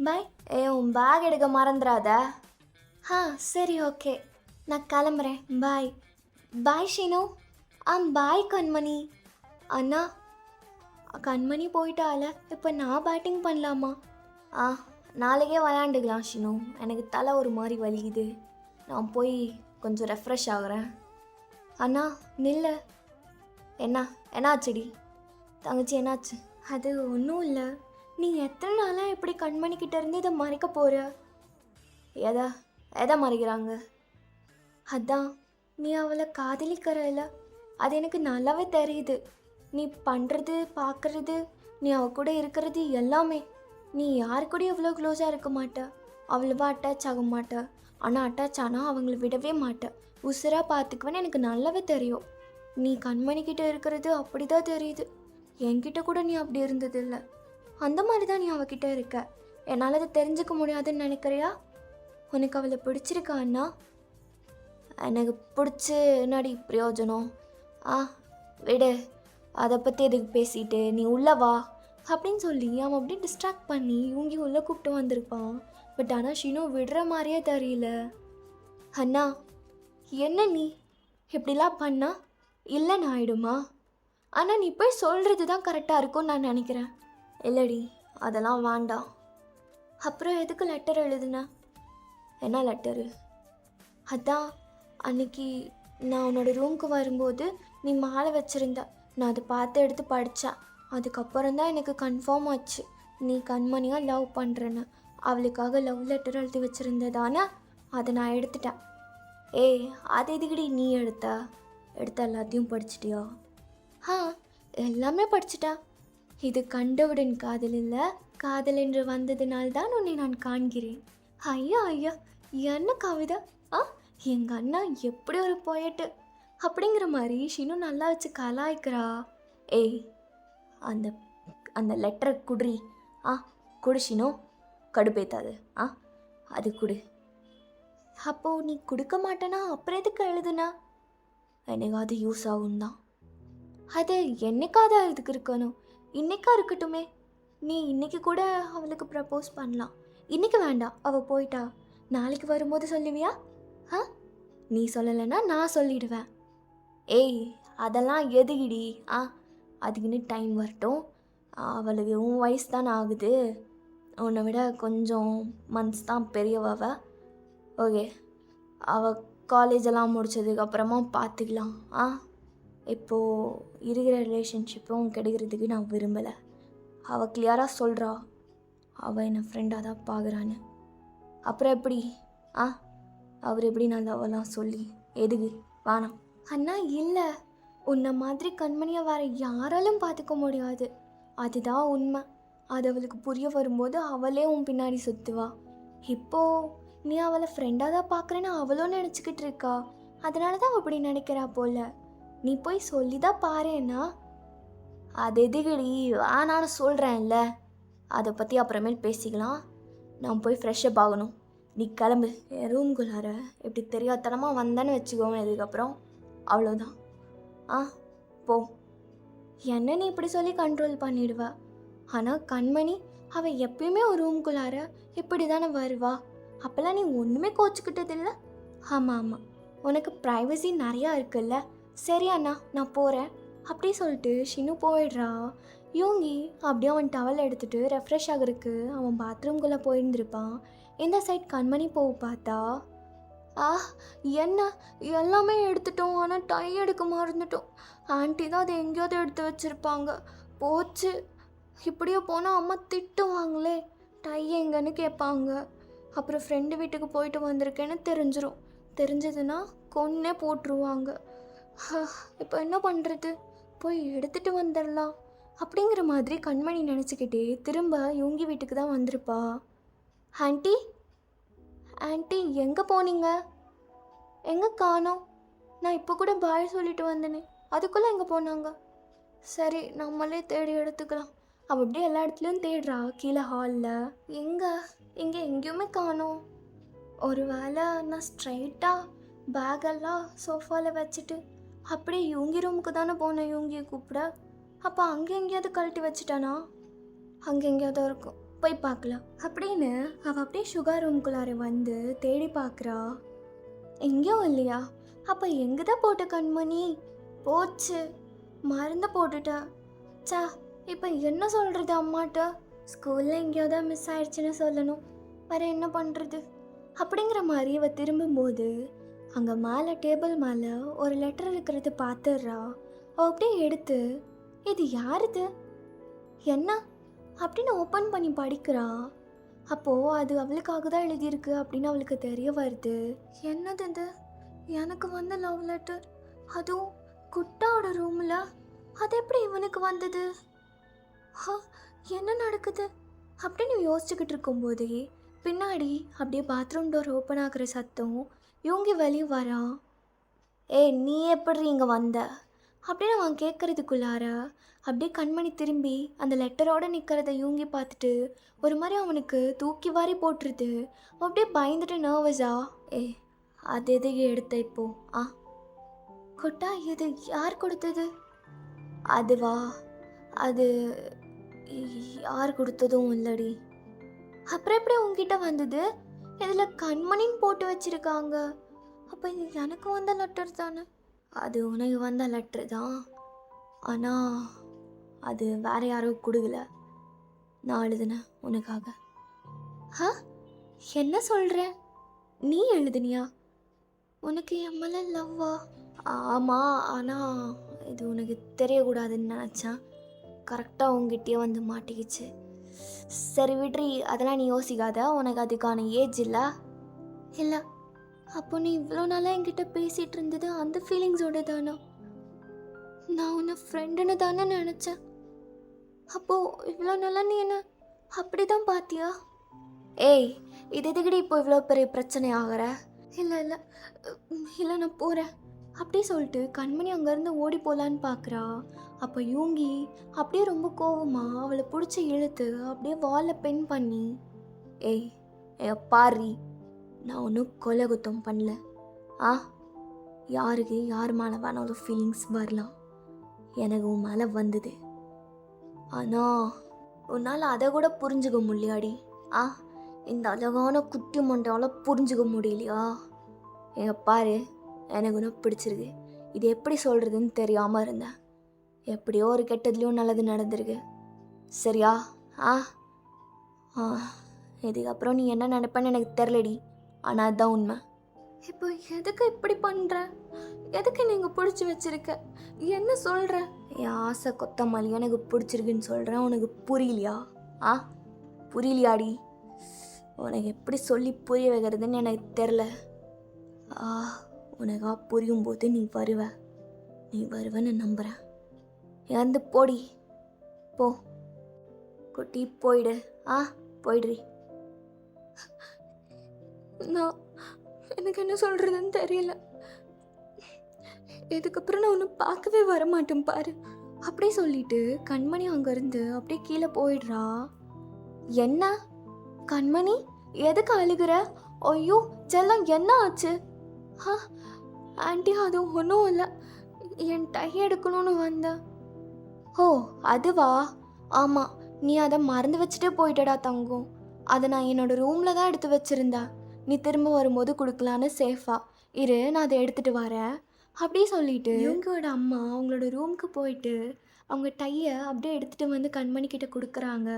பாய். உன் பேக் எடுக்க மறந்துடாத. சரி ஓகே, நான் கிளம்புறேன். பாய். பாய் ஷினு. பாய் கண்மணி. அண்ணா, கண்மணி போயிட்டால, இப்போ நான் பேட்டிங் பண்ணலாமா? நாளைக்கே விளையாண்டுக்கலாம் ஷினு, எனக்கு தலை ஒரு மாதிரி வலிக்குது, நான் போய் கொஞ்சம் ரெஃப்ரெஷ் ஆகுறேன். அண்ணா நில்ல. என்னாச்சுடி தங்கச்சி, என்னாச்சு? அது ஒன்றும் இல்லை, நீ எத்தனை நாளாக எப்படி கண்மணிக்கிட்ட இருந்து இதை மறைக்க போகிற? எதை மறைக்கிறாங்க? அதான் நீ அவளை காதலிக்கிற இல்ல, அது எனக்கு நல்லாவே தெரியுது. நீ பண்ணுறது பார்க்குறது, நீ அவ கூட இருக்கிறது எல்லாமே. நீ யாரு கூடயும் இவ்வளோ க்ளோஸாக இருக்க மாட்ட, அவ்வளவா அட்டாச் ஆக மாட்ட. ஆனால் அட்டாச் ஆனால் அவங்கள விடவே மாட்ட, உசுராக பார்த்துக்குவேன்னு எனக்கு நல்லாவே தெரியும். நீ கண்மணிக்கிட்ட இருக்கிறது அப்படி தான் தெரியுது. என்கிட்ட கூட நீ அப்படி இருந்ததில்லை. அந்த மாதிரி தான் நீ அவகிட்ட இருக்க. என்னால் அதை தெரிஞ்சுக்க முடியாதுன்னு நினைக்கிறியா? உனக்கு அவளை பிடிச்சிருக்கா அண்ணா? எனக்கு பிடிச்சி என்னடி பிரயோஜனம்? விடு, அதை பற்றி எதுக்கு பேசிட்டு, நீ உள்ள வா அப்படின்னு சொல்லி அவன் அப்படியே டிஸ்ட்ராக்ட் பண்ணி இவங்க உள்ளே கூப்பிட்டு வந்திருப்பான். பட் ஆனால் ஷினு விடுற மாதிரியே தெரியல. அண்ணா என்ன நீ இப்படிலாம் பண்ணா இல்லைன்னு ஆயிடுமா? ஆனால் நீ போய் சொல்கிறது தான் கரெக்டாக இருக்கும்னு நான் நினைக்கிறேன். இல்லடி, அதெல்லாம் வேண்டாம். அப்புறம் எதுக்கு லெட்டர் எழுதுன? என்ன லெட்டரு? அதான் அன்னைக்கு நான் உன்னோட ரூமுக்கு வரும்போது நீ மாலை வச்சுருந்த, நான் அதை பார்த்து எடுத்து படித்தேன். அதுக்கப்புறம் தான் எனக்கு கன்ஃபார்ம் ஆச்சு நீ கண்மணியாக லவ் பண்ணுறேன்னு. அவளுக்காக லவ் லெட்டர் எழுதி வச்சுருந்ததானே, அதை நான் எடுத்துட்டேன். ஏய், அது எதுக்கடி நீ எடுத்த எல்லாத்தையும் படிச்சிட்டியா? எல்லாமே படிச்சிட்டேன். இது கண்டவுடன் காதல் இல்லை, காதல் என்று வந்ததினால்தான் உன்னை நான் காண்கிறேன். ஐயா ஐயா, என்ன கவிதை! எங்கள் அண்ணா எப்படி ஒரு போயட்டு அப்படிங்கிற மாதிரி ஷினு நல்லா வச்சு கலாய்க்கிறா. ஏய், அந்த அந்த லெட்டரை குடுறி. குடு ஷினு, கடுப்பேத்தாது. அது குடு. அப்போது நீ கொடுக்க மாட்டேனா அப்புறம் எதுக்கு எழுதுனா? எனக்கு அது யூஸ் ஆகும் தான். அது என்னைக்காவது இதுக்கு இருக்கணும், இன்றைக்கா இருக்கட்டுமே. நீ இன்றைக்கி கூட அவளுக்கு ப்ரப்போஸ் பண்ணலாம். இன்றைக்கி வேண்டாம், அவள் போயிட்டா. நாளைக்கு வரும்போது சொல்லுவியா? நீ சொல்லலைன்னா நான் சொல்லிடுவேன். ஏய், அதெல்லாம் எதுகிடி? அதுக்குன்னு டைம் வரட்டும். அவளுக்கு உன் வயசு தானே ஆகுது, உன்னை விட கொஞ்சம் மந்த்ஸ் தான் பெரியவ. ஓகே, அவள் காலேஜெல்லாம் முடித்ததுக்கப்புறமா பார்த்துக்கலாம். இப்போது இருக்கிற ரிலேஷன்ஷிப்பும் கிடைக்கிறதுக்கு நான் விரும்பலை. அவள் கிளியராக சொல்கிறா, அவள் என்னை ஃப்ரெண்டாக தான் பார்க்குறான்னு. அப்புறம் எப்படி? அவர் எப்படி நல்லவெல்லாம் சொல்லி எதுக்கு வேணாம்? அண்ணா இல்லை, உன்னை மாதிரி கண்மணியை வேறு யாராலும் பார்த்துக்க முடியாது, அதுதான் உண்மை. அது அவளுக்கு புரிய வரும்போது அவளே உன் பின்னாடி சுற்றுவா. இப்போது நீ அவளை ஃப்ரெண்டாக தான் பார்க்குறேன்னு அவளும் நினச்சிக்கிட்டு இருக்கா. அதனால தான் அப்படி நினைக்கிறா போல். நீ போய் சொல்லி தான் பாருன்னா. அது எதுக்கடி நானும் சொல்கிறேன்ல, அதை பற்றி அப்புறமேல் பேசிக்கலாம். நான் போய் ஃப்ரெஷ்ஷப் ஆகணும். நீ கிளம்பு. என் ரூம்குள்ளார எப்படி தெரியாதனமாக வந்தேன்னு வச்சுக்கோங்க, இதுக்கப்புறம் அவ்வளோதான். போ. என்ன நீ இப்படி சொல்லி கண்ட்ரோல் பண்ணிடுவா. ஆனால் கண்மணி அவள் எப்பயுமே ஒரு ரூம்குள்ளார இப்படி தானே வருவா. அப்போல்லாம் நீ ஒன்றுமே கோச்சிக்கிட்டதில்ல. ஆமாம், உனக்கு ப்ரைவசி நிறையா இருக்குல்ல. சரி அண்ணா, நான் போகிறேன் அப்படி சொல்லிட்டு ஷினு போயிடுறா. யோங்கி அப்படியே அவன் டவல் எடுத்துகிட்டு ரெஃப்ரெஷ் ஆகிறதுக்கு அவன் பாத்ரூம்குள்ளே போயிருந்துருப்பான். இந்த சைட் கண்மணி போக பார்த்தா, என்ன எல்லாமே எடுத்துட்டோம், ஆனால் டை எடுக்க மறந்துட்டோம். ஆண்டி தான் அதை எங்கேயாவது எடுத்து வச்சுருப்பாங்க. போச்சு, இப்படியே போனால் அம்மா திட்டுவாங்களே. டை எங்கன்னு கேட்பாங்க. அப்புறம் ஃப்ரெண்டு வீட்டுக்கு போயிட்டு வந்திருக்கேன்னு தெரிஞ்சிடும். தெரிஞ்சதுன்னா கொன்னே போட்டுருவாங்க. இப்போ என்ன பண்ணுறது? போய் எடுத்துகிட்டு வந்துடலாம் அப்படிங்கிற மாதிரி கண்மணி நினச்சிக்கிட்டே திரும்ப யோங்கி வீட்டுக்கு தான் வந்திருப்பா. ஆண்டி, ஆண்டி எங்கே போனீங்க? எங்கே காணோம்? நான் இப்போ கூட பாய் சொல்லிட்டு வந்தேனே, அதுக்குள்ளே எங்கே போனாங்க? சரி, நம்மளே தேடி எடுத்துக்கலாம். அவள் அப்படியே எல்லா இடத்துலையும் தேடுறா. கீழே ஹாலில் இங்கே எங்கேயுமே காணோம். ஒரு வேளை நான் ஸ்ட்ரைட்டாக பேக்கெல்லாம் சோஃபாவில் வச்சுட்டு அப்படியே யோங்கி ரூமுக்கு தானே போனேன் யோங்கியை கூப்பிட. அப்போ அங்கே எங்கேயாவது கழட்டி வச்சுட்டானா? அங்கே எங்கேயாவது இருக்கும், போய் பார்க்கலாம் அப்படின்னு அவள் அப்படியே சுகர் ரூம்குள்ளார வந்து தேடி பார்க்குறா. எங்கேயும் இல்லையா? அப்போ எங்கே தான் போட்ட கண்மணி? போச்சு, மருந்து போட்டுட்டா. இப்போ என்ன சொல்கிறது அம்மாட்ட? ஸ்கூலில் எங்கேயாவது மிஸ் ஆயிடுச்சுன்னு சொல்லணும், வேறு என்ன பண்ணுறது? அப்படிங்கிற மாதிரி அவள் திரும்பும்போது அங்கே மேலே டேபிள் மேலே ஒரு லெட்டர் இருக்கிறது பார்த்துடுறா. அவள் அப்படியே எடுத்து, இது யாருது என்ன அப்படின்னு ஓப்பன் பண்ணி படிக்கிறா. அப்போது அது அவளுக்காக தான் எழுதியிருக்கு அப்படின்னு அவளுக்கு தெரிய வருது. என்னது இது, எனக்கு வந்த லவ் லெட்டர், அதுவும் குட்டாவோட ரூமில், அது எப்படி இவனுக்கு வந்தது? ஹா, என்ன நடக்குது அப்படின்னு யோசிச்சுக்கிட்டு இருக்கும்போதே பின்னாடி அப்படியே பாத்ரூம் டோர் ஓப்பன் ஆகுற சத்தம். இவங்க வெளியே வரான். ஏய், நீ எப்படி இங்கே வந்த அப்படின்னு அவன் கேட்குறதுக்குள்ளார அப்படியே கண்மணி திரும்பி அந்த லெட்டரோடு நிற்கிறத யூங்கி பார்த்துட்டு ஒரு மாதிரி அவனுக்கு தூக்கி வாரி போட்டுருது. அப்படியே பயந்துட்டு நர்வஸா, அது எதுக்கு எடுத்த இப்போ? கொட்டா, இது யார் கொடுத்தது? அதுவா, அது யார் கொடுத்ததும் இல்லடி. அப்புறம் எப்படி உங்ககிட்ட வந்தது? இதில் கண்மணின்னு போட்டு வச்சுருக்காங்க. அப்போ இது எனக்கு வந்த லெட்டர் தானே? அது உனக்கு வந்த லெட்ரு தான், ஆனால் அது வேறு யாரோ கொடுக்கல, நான் எழுதுனேன் உனக்காக. என்ன சொல்கிற? நீ எழுதுனியா? உனக்கு என் மேலே லவ்வா? ஆமாம், ஆனால் இது உனக்கு தெரியக்கூடாதுன்னு நினச்சேன். கரெக்டாக உங்ககிட்டயே வந்து மாட்டிக்கிச்சு. சரி விட்ரி, அதெல்லாம் நீ யோசிக்காத, உனக்கு அதுக்கான ஏஜ் இல்லை. இல்லை, அப்போ நீ இவ்வளோ நாளாக என்கிட்ட பேசிகிட்டு இருந்தது அந்த ஃபீலிங்ஸோடு தானே? நான் உன்னை ஃப்ரெண்டுன்னு தானே நினச்சேன். அப்போது இவ்வளோ நாளாக நீ என்ன அப்படி தான் பார்த்தியா? ஏய், இது எதுக்கடி இப்போ இவ்வளோ பெரிய பிரச்சனை ஆகிற? இல்லை இல்லை இல்லை, நான் போகிறேன் அப்படி சொல்லிட்டு கண்மணி அங்கேருந்து ஓடி போகலான்னு பார்க்குறா. அப்போ யூங்கி அப்படியே ரொம்ப கோவமாக அவளை பிடிச்சி இழுத்து அப்படியே வாலில் பென் பண்ணி, ஏய் பாரி, நான் ஒன்றும் கொலை குத்தம் பண்ணல. யாருக்கு யார் மேலே வேணாலும் ஃபீலிங்ஸ் வரலாம், எனக்கு உன் மேலே வந்தது. ஆனால் உன்னால் அதை கூட புரிஞ்சுக்க முடியாடி. இந்த அழகான குட்டி மண்டால புரிஞ்சுக்க முடியலையா? பாரு, எனக்கு ஒன்றும் பிடிச்சிருக்கு. இது எப்படி சொல்கிறதுன்னு தெரியாமல் இருந்தேன். எப்படியோ ஒரு கெட்டதுலேயும் நல்லது நடந்திருக்கு, சரியா? இதுக்கப்புறம் நீ என்ன நினைப்பேன்னு எனக்கு தெரிலடி, ஆனால் அதுதான் உண்மை. இப்போ எதுக்கு இப்படி பண்ணுற? எதுக்கு நீங்கள் பிடிச்சி வச்சிருக்க? என்ன சொல்கிற? என் ஆசை கொத்தமல்லி எனக்கு பிடிச்சிருக்குன்னு சொல்கிறேன், உனக்கு புரியலையா? புரியலையாடி? உனக்கு எப்படி சொல்லி புரிய வைக்கிறதுன்னு எனக்கு தெரில. உனக்கா புரியும் போது நீ வருவேன்னு நம்புகிறேன். இறந்து போடி, போ குட்டி, போயிடு. போயிடுறி. நான் எனக்கு என்ன சொல்கிறதுன்னு தெரியல. இதுக்கப்புறம் நான் ஒன்று பார்க்கவே வரமாட்டேன் பாரு அப்படியே சொல்லிட்டு கண்மணி அங்கேருந்து அப்படியே கீழே போயிடுறா. என்ன கண்மணி, எதுக்கு அழுகிற? ஐயோ செல்லம், என்ன ஆச்சு? ஆண்டி, அது ஒன்றும் இல்லை, என் டை எடுக்கணும்னு வந்தேன். ஓ அதுவா? ஆமாம், நீ அதை மறந்து வச்சுட்டே போயிட்டடா தங்கம். அதை நான் என்னோடய ரூமில் தான் எடுத்து வச்சுருந்தேன். நீ திரும்ப வரும்போது கொடுக்கலான்னு சேஃபா இரு, நான் அதை எடுத்துகிட்டு வரேன் அப்படி சொல்லிட்டு இவங்களோட அம்மா அவங்களோட ரூமுக்கு போயிட்டு அவங்க டையை அப்படியே எடுத்துகிட்டு வந்து கண்மணிக்கிட்ட கொடுக்குறாங்க.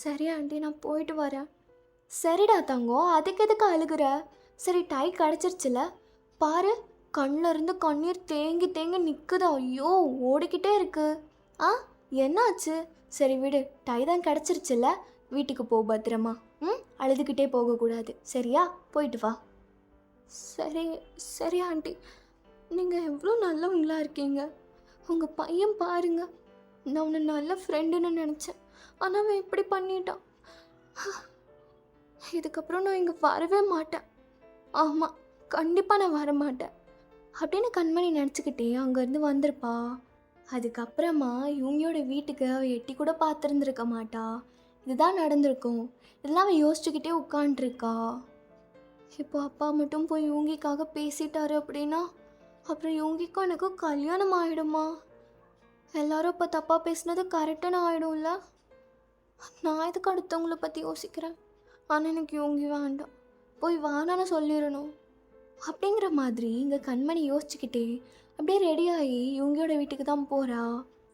சரி ஆண்டி, நான் போயிட்டு வரேன். சரிடா தங்கம், அதுக்கு எதுக்கு அழுகுற? சரி, டை கிடச்சிருச்சுல பாரு, கண்ணில் இருந்து கண்ணீர் தேங்கி தேங்கி நிற்குது. ஐயோ, ஓடிக்கிட்டே இருக்கு. என்னாச்சு? சரி விடு, டை தான் கிடச்சிருச்சுல, வீட்டுக்கு போ பத்திரமா. அழுதுகிட்டே போகக்கூடாது, சரியா? போயிட்டு வா. சரி சரி ஆண்டி, நீங்கள் எவ்வளோ நல்லவங்களா இருக்கீங்க. உங்கள் பையன் பாருங்க, நான் உன்னை நல்ல ஃப்ரெண்டுன்னு நினச்சேன், ஆனால் அவன் இப்படி பண்ணிட்டான். இதுக்கப்புறம் நான் இங்கே வரவே மாட்டேன். ஆமாம், கண்டிப்பாக நான் வரமாட்டேன் அப்படின்னு கண்மணி நினச்சிக்கிட்டே அங்கேருந்து வந்திருப்பா. அதுக்கப்புறமா இவங்களோட வீட்டுக்கு அவள் எட்டி கூட பார்த்துருந்துருக்க மாட்டா. இதுதான் நடந்திருக்கும். இதெல்லாம் அவள் யோசிச்சுக்கிட்டே உட்காண்ட்ருக்கா. இப்போ அப்பா மட்டும் போய் யூங்கிக்காக பேசிட்டாரு அப்படின்னா அப்புறம் யூங்கிக்கும் எனக்கும் கல்யாணம் ஆகிடுமா? எல்லாரும் இப்போ தப்பாக பேசுனது கரெக்டான ஆகிடும்ல. நான் எதுக்கு அடுத்தவங்கள பற்றி யோசிக்கிறேன்? ஆனால் எனக்கு யூங்கி வேண்டாம், போய் வானான்னு சொல்லிடணும் அப்படிங்கிற மாதிரி இங்கே கண்மணி யோசிச்சுக்கிட்டே அப்படியே ரெடியாகி இவங்களோட வீட்டுக்கு தான் போகிறா.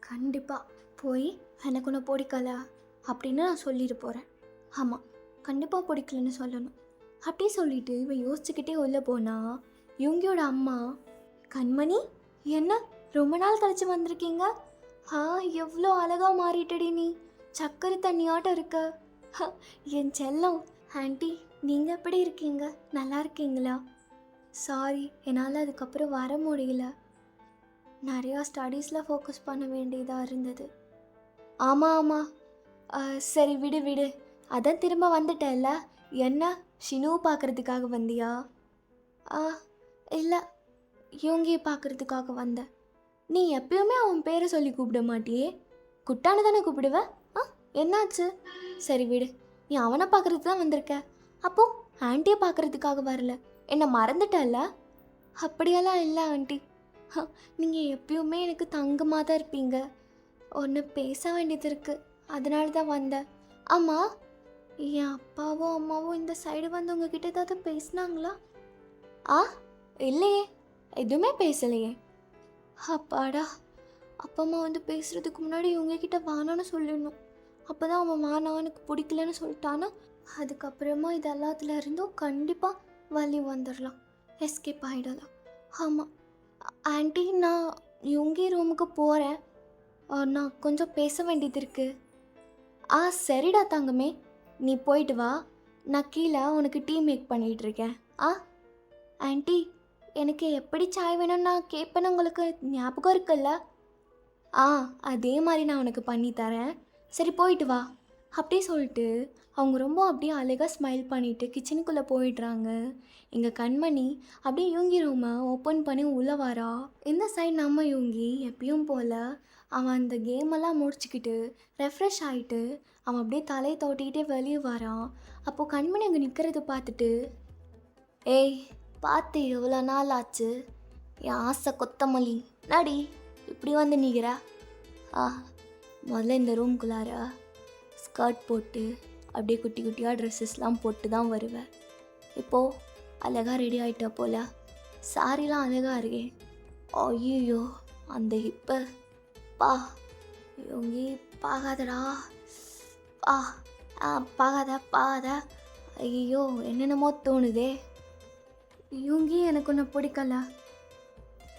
கண்டிப்பாக போய் எனக்கு ஒன்று பிடிக்கல அப்படின்னு நான் சொல்லிட்டு போகிறேன். ஆமாம், கண்டிப்பாக பிடிக்கலன்னு சொல்லணும் அப்படி சொல்லிட்டு இவன் யோசிச்சுக்கிட்டே உள்ளே போனா இவங்களோட அம்மா, கண்மணி என்ன ரொம்ப நாள் கழிச்சு வந்திருக்கீங்க? எவ்வளோ அழகாக மாறிட்டடி நீ, சக்கரை தண்ணியாட்டம் இருக்க. என் செல்லம். ஆண்டி, நீங்கள் எப்படி இருக்கீங்க? நல்லா இருக்கீங்களா? சாரி, என்னால் அதுக்கப்புறம் வர முடியல. நிறையா ஸ்டடீஸில் ஃபோக்கஸ் பண்ண வேண்டியதாக இருந்தது. ஆமாம் ஆமாம். சரி விடு விடு. அதான் திரும்ப வந்துட்டேல்ல. என்ன, ஷினுவை பார்க்குறதுக்காக வந்தியா? ஆ இல்லை, இவங்கியை பார்க்குறதுக்காக வந்தேன். நீ எப்பயுமே அவன் பேரை சொல்லி கூப்பிட மாட்டியே, குட்டானு தானே கூப்பிடுவ? ஆ, என்னாச்சு? சரி விடு, நீ அவனை பார்க்குறதுக்கு தான் வந்திருக்க. அப்போ ஆண்டியை பார்க்குறதுக்காக வரல, என்னை மறந்துட்டல்ல? அப்படியெல்லாம் இல்லை ஆண்டி. நீங்கள் எப்பயுமே எனக்கு தங்கமாக தான் இருப்பீங்க. ஒன்று பேச வேண்டியது இருக்குது, அதனால தான் வந்தேன். ஆமாம், என் அப்பாவும் அம்மாவும் இந்த சைடு வந்து உங்ககிட்ட ஏதாவது பேசினாங்களா? ஆ, இல்லையே, எதுவுமே பேசலையே. அப்பாடா, அப்பா அம்மா வந்து பேசுகிறதுக்கு முன்னாடி இவங்ககிட்ட வானான்னு சொல்லிடணும். அப்போ தான் அவன் வானா எனக்கு பிடிக்கலன்னு சொல்லிட்டானா, அதுக்கப்புறமா இது எல்லாத்துல இருந்தும் கண்டிப்பாக வலி வந்துடலாம், எஸ்கேப் ஆகிடலாம். ஆமாம் ஆண்டி, நான் இவங்க ரூமுக்கு போகிறேன். நான் கொஞ்சம் பேச வேண்டியது இருக்குது. ஆ சரிடா தங்கமே, நீ போயிட்டு வா. நான் கீழே உனக்கு டீ மேக் பண்ணிகிட்ருக்கேன். ஆ ஆண்டி, எனக்கு எப்படி சாய் வேணும்னு நான் கேட்பேன்னு உங்களுக்கு ஞாபகம் இருக்குல்ல? ஆ, அதே மாதிரி நான் உனக்கு பண்ணி தரேன். சரி போயிட்டு வா. அப்படியே சொல்லிட்டு அவங்க ரொம்ப அப்படியே அழகாக ஸ்மைல் பண்ணிவிட்டு கிச்சனுக்குள்ளே போயிடுறாங்க. எங்கள் கண்மணி அப்படியே யூங்கி ரூமை ஓப்பன் பண்ணி உள்ளே வரா. இந்த சைடு நம்ம யூங்கி எப்பயும் போல் அவன் அந்த கேமெல்லாம் முடிச்சுக்கிட்டு ரெஃப்ரெஷ் ஆகிட்டு அவன் அப்படியே தலையை தோட்டிக்கிட்டே வெளியே வரான். அப்போது கண்மணி அங்கே நிற்கிறத பார்த்துட்டு, ஏய் பார்த்து எவ்வளோ நாள் ஆச்சு, என் ஆசை கொத்தமல்லி நாடி இப்படி வந்து நிற்கிறா? முதல்ல இந்த ரூம்குள்ளார ஸ்கர்ட் போட்டு அப்படியே குட்டி குட்டியாக ட்ரெஸ்ஸஸ்லாம் போட்டு தான் வருவேன். இப்போது அழகாக ரெடி ஆகிட்டா போல், சாரிலாம் அழகாக இருக்கே. ஐயோ, அந்த இப்போ பா இவங்கி பார்க்காதடா, பா பார்க்காத. ஐயோ, என்னென்னமோ தோணுதே. இவங்கி எனக்கு ஒன்று பிடிக்கல.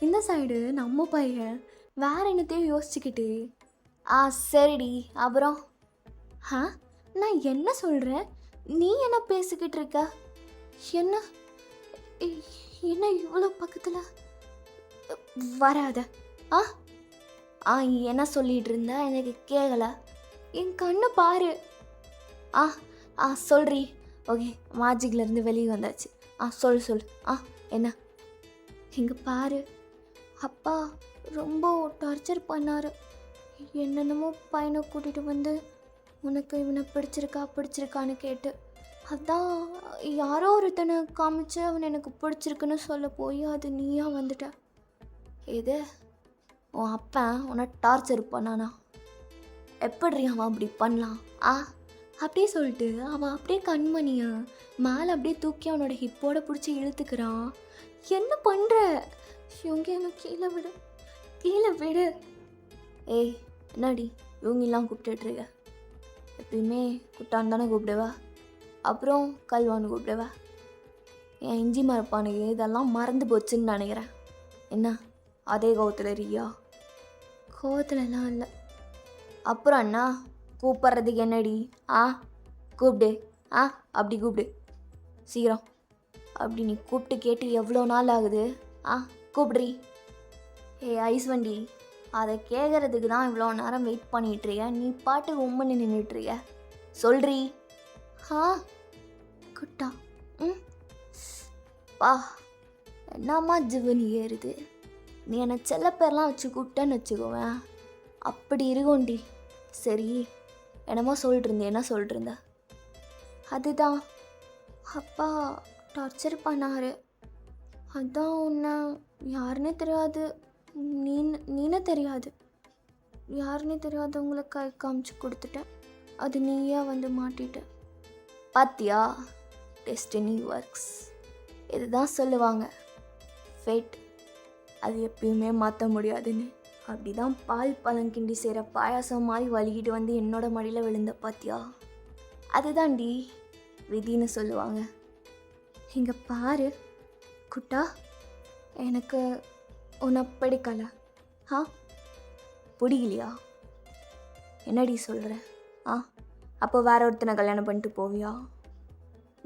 இந்த சைடு நம்ம பையன் வேற என்னத்தையும் யோசிச்சுக்கிட்டு, சரிடி அப்புறம். நான் என்ன சொல்கிறேன், நீ என்ன பேசிக்கிட்டு இருக்க? என்ன என்ன இவ்வளோ பக்கத்தில் வராத. என்ன சொல்லிகிட்டு இருந்த, எனக்கு கேட்கல. என் கண்ணை பாரு. சொல்றி. ஓகே, மேஜிக்லேருந்து வெளியே வந்தாச்சு. சொல். என்ன? இங்கே பாரு, அப்பா ரொம்ப டார்ச்சர் பண்ணார். என்னென்னமோ பையனை கூட்டிகிட்டு வந்து உனக்கு இவனை பிடிச்சிருக்கான்னு கேட்டு, அதான் யாரோ ஒருத்தனை காமிச்சு அவன் எனக்கு பிடிச்சிருக்குன்னு சொல்ல போய் அது நீயா வந்துட்ட. எது, உன் அப்பன் உன்னை டார்ச்சர் பண்ணானா? எப்படி அவன் அப்படி பண்ணலாம்? அப்படியே சொல்லிட்டு அவன் அப்படியே கண்மணியா மேலே அப்படியே தூக்கி அவனோட ஹிப்போட பிடிச்சி இழுத்துக்கிறான். என்ன பண்ணுற? இவங்க என்ன கீழே விடு. ஏய் என்னடி இவங்கெல்லாம் கூப்பிட்டுட்ருக்க? எப்பயுமே குட்டான்னு தானே கூப்பிடுவா, அப்புறம் கல்வான்னு கூப்பிடுவா. என் இஞ்சி மரப்பானுக்கு இதெல்லாம் மறந்து போச்சுன்னு நினைக்கிறேன். என்ன அதே கோவத்தில் இருக்கியா? கோவத்துலலாம் இல்லை. அப்புறம் அண்ணா கூப்பிட்றதுக்கு என்னடி? கூப்பிடு. அப்படி கூப்பிடு சீக்கிரம். அப்படி நீ கூப்பிட்டு கேட்டு எவ்வளோ நாள் ஆகுது? கூப்பிட்றி. ஐஸ் வண்டி, அதை கேட்குறதுக்கு தான் இவ்வளோ நேரம் வெயிட் பண்ணிகிட்ருக்க. நீ பாட்டுக்கு உம்மன்னு நின்றுட்டுருக்க. சொல்றி. குட்டா. என்னம்மா ஜிவனி ஏறுது. நீ என்னை செல்ல பேர்லாம் வச்சு கூப்பிட்டேன்னு வச்சுக்கோவேன், அப்படி இருக்கும்டி. சரி, என்னமோ சொல்லிட்டு என்ன சொல்லிட்டு? அதுதான் அப்பா டார்ச்சர் பண்ணார். அதான் உன்னை யாருன்னே தெரியாது, நீனே தெரியாது, யாருன்னே தெரியாதவங்களை கை காமிச்சு கொடுத்துட்டேன். அது நீயா வந்து மாட்டிட்ட. பாத்தியா, டெஸ்டினி ஒர்க்ஸ். இதுதான் சொல்லுவாங்க ஃபேட், அது எப்பயுமே மாற்ற முடியாதுன்னு. அப்படி தான் பால் பழங்கிண்டி செய்கிற பாயாசம் மாதிரி வலிக்கிட்டு வந்து என்னோட மடியில் விழுந்த பாத்தியா, அதுதான்டி விதின்னு சொல்லுவாங்க. இங்கே பாரு குட்டா, எனக்கு உன்னை பிடிக்கல. பிடிக்கலையா? என்னடி சொல்கிற? அப்போ வேற ஒருத்தனை கல்யாணம் பண்ணிட்டு போவியா?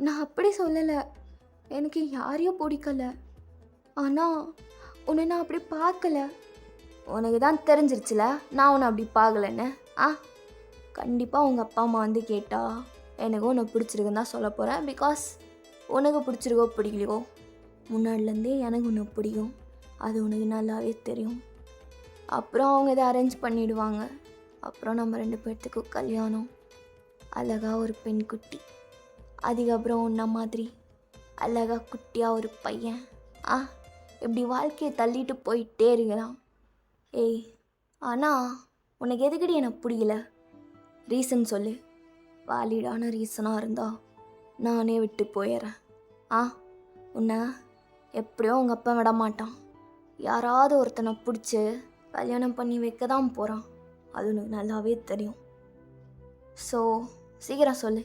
நான் அப்படி சொல்லலை, எனக்கு யாரையும் பிடிக்கல. ஆனால் உன்னை நான் அப்படி பார்க்கல. உனக்கு தான் தெரிஞ்சிருச்சுல நான் உன்னை அப்படி பார்க்கலன்னு. கண்டிப்பாக உங்கள் அப்பா அம்மா வந்து கேட்டா எனக்கு உன்னை பிடிச்சிருக்குன்னு தான் சொல்ல போகிறேன். பிகாஸ் உனக்கு பிடிச்சிருக்கோ பிடிக்கலையோ முன்னாடிலேருந்தே எனக்கு உன்னை பிடிக்கும், அது உனக்கு நல்லாவே தெரியும். அப்புறம் அவங்க இதை அரேஞ்ச் பண்ணிவிடுவாங்க. அப்புறம் நம்ம 2 பேர்த்துக்கும் கல்யாணம், அழகாக ஒரு பெண் குட்டி, அதுக்கப்புறம் உன்ன மாதிரி அழகாக குட்டியாக ஒரு பையன். இப்படி வாழ்க்கையை தள்ளிட்டு போயிட்டே இருக்கலாம். ஏய், ஆனால் உனக்கு எதுக்கடி எனக்கு பிடிக்கல? ரீசன் சொல்லு. வேலிடான ரீசனாக இருந்தால் நானே விட்டு போயிடுறேன். உன்னை எப்படியோ உங்கள் அப்பா விட மாட்டான். யாராவது ஒருத்தனை பிடிச்சி கல்யாணம் பண்ணி வைக்க தான் போகிறான், அது உனக்கு நல்லாவே தெரியும். ஸோ சீக்கிரம் சொல்லு.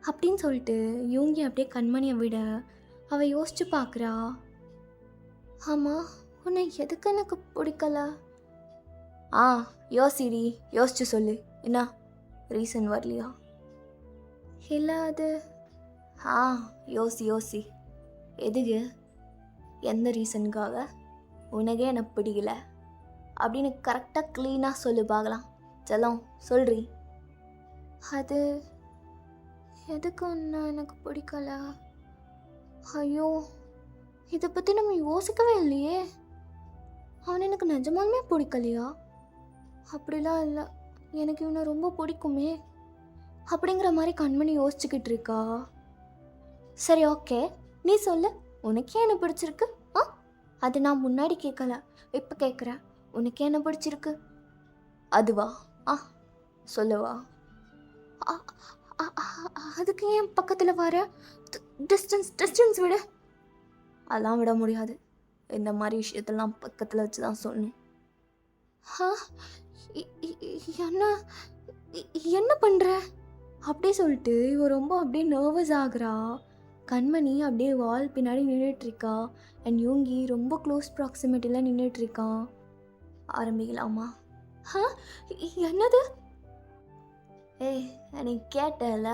அப்படின்னு சொல்லிட்டு யூங்கி அப்படியே கண்மணியை விட அவள் யோசிச்சு பார்க்குறா. ஆமாம், உன்னை எதுக்கு எனக்கு பிடிக்கல? யோசிடி, யோசிச்சு சொல்லு. என்ன ரீசன் வரலையா? இல்லை அது யோசி. எதுக்கு, எந்த ரீசனுக்காக உனக்கே எனக்கு பிடிக்கல அப்படின்னு கரெக்டாக க்ளீனாக சொல்லு பார்க்கலாம். செல்லம் சொல்றி. அது எதுக்கு ஒன்று எனக்கு பிடிக்கல? ஐயோ, இதை பற்றி நம்ம யோசிக்கவே இல்லையே. அவன் எனக்கு நிஜமாலுமே பிடிக்கலையா? அப்படிலாம் இல்லை, எனக்கு இவனை ரொம்ப பிடிக்குமே அப்படிங்கிற மாதிரி கண்மணி யோசிச்சுக்கிட்டு இருக்கா. சரி, ஓகே, நீ சொல்லு, உனக்கே என்ன பிடிச்சிருக்கு? அது நான் முன்னாடி கேட்கல, இப்போ கேட்குறேன். உனக்கே என்ன பிடிச்சிருக்கு? அதுவா? சொல்லுவா. அதுக்கு ஏன் பக்கத்தில் வர? டிஸ்டன்ஸ் விட. அதெல்லாம் விட முடியாது. இந்த மாதிரி விஷயத்தெல்லாம் பக்கத்தில் வச்சு தான் சொல்லணும். என்ன பண்ணுற அப்படி சொல்லிட்டு இவ ரொம்ப அப்படியே நர்வஸ் ஆகுறா. கண்மணி அப்படியே வால் பின்னாடி நின்றுட்டுருக்கா. அண்ட் யூங்கி ரொம்ப க்ளோஸ் ப்ராக்சிமிட்டியில் நின்றுட்டுருக்கான். ஆரம்பிக்கலாமா? என்னது? எனக்கு கேட்டல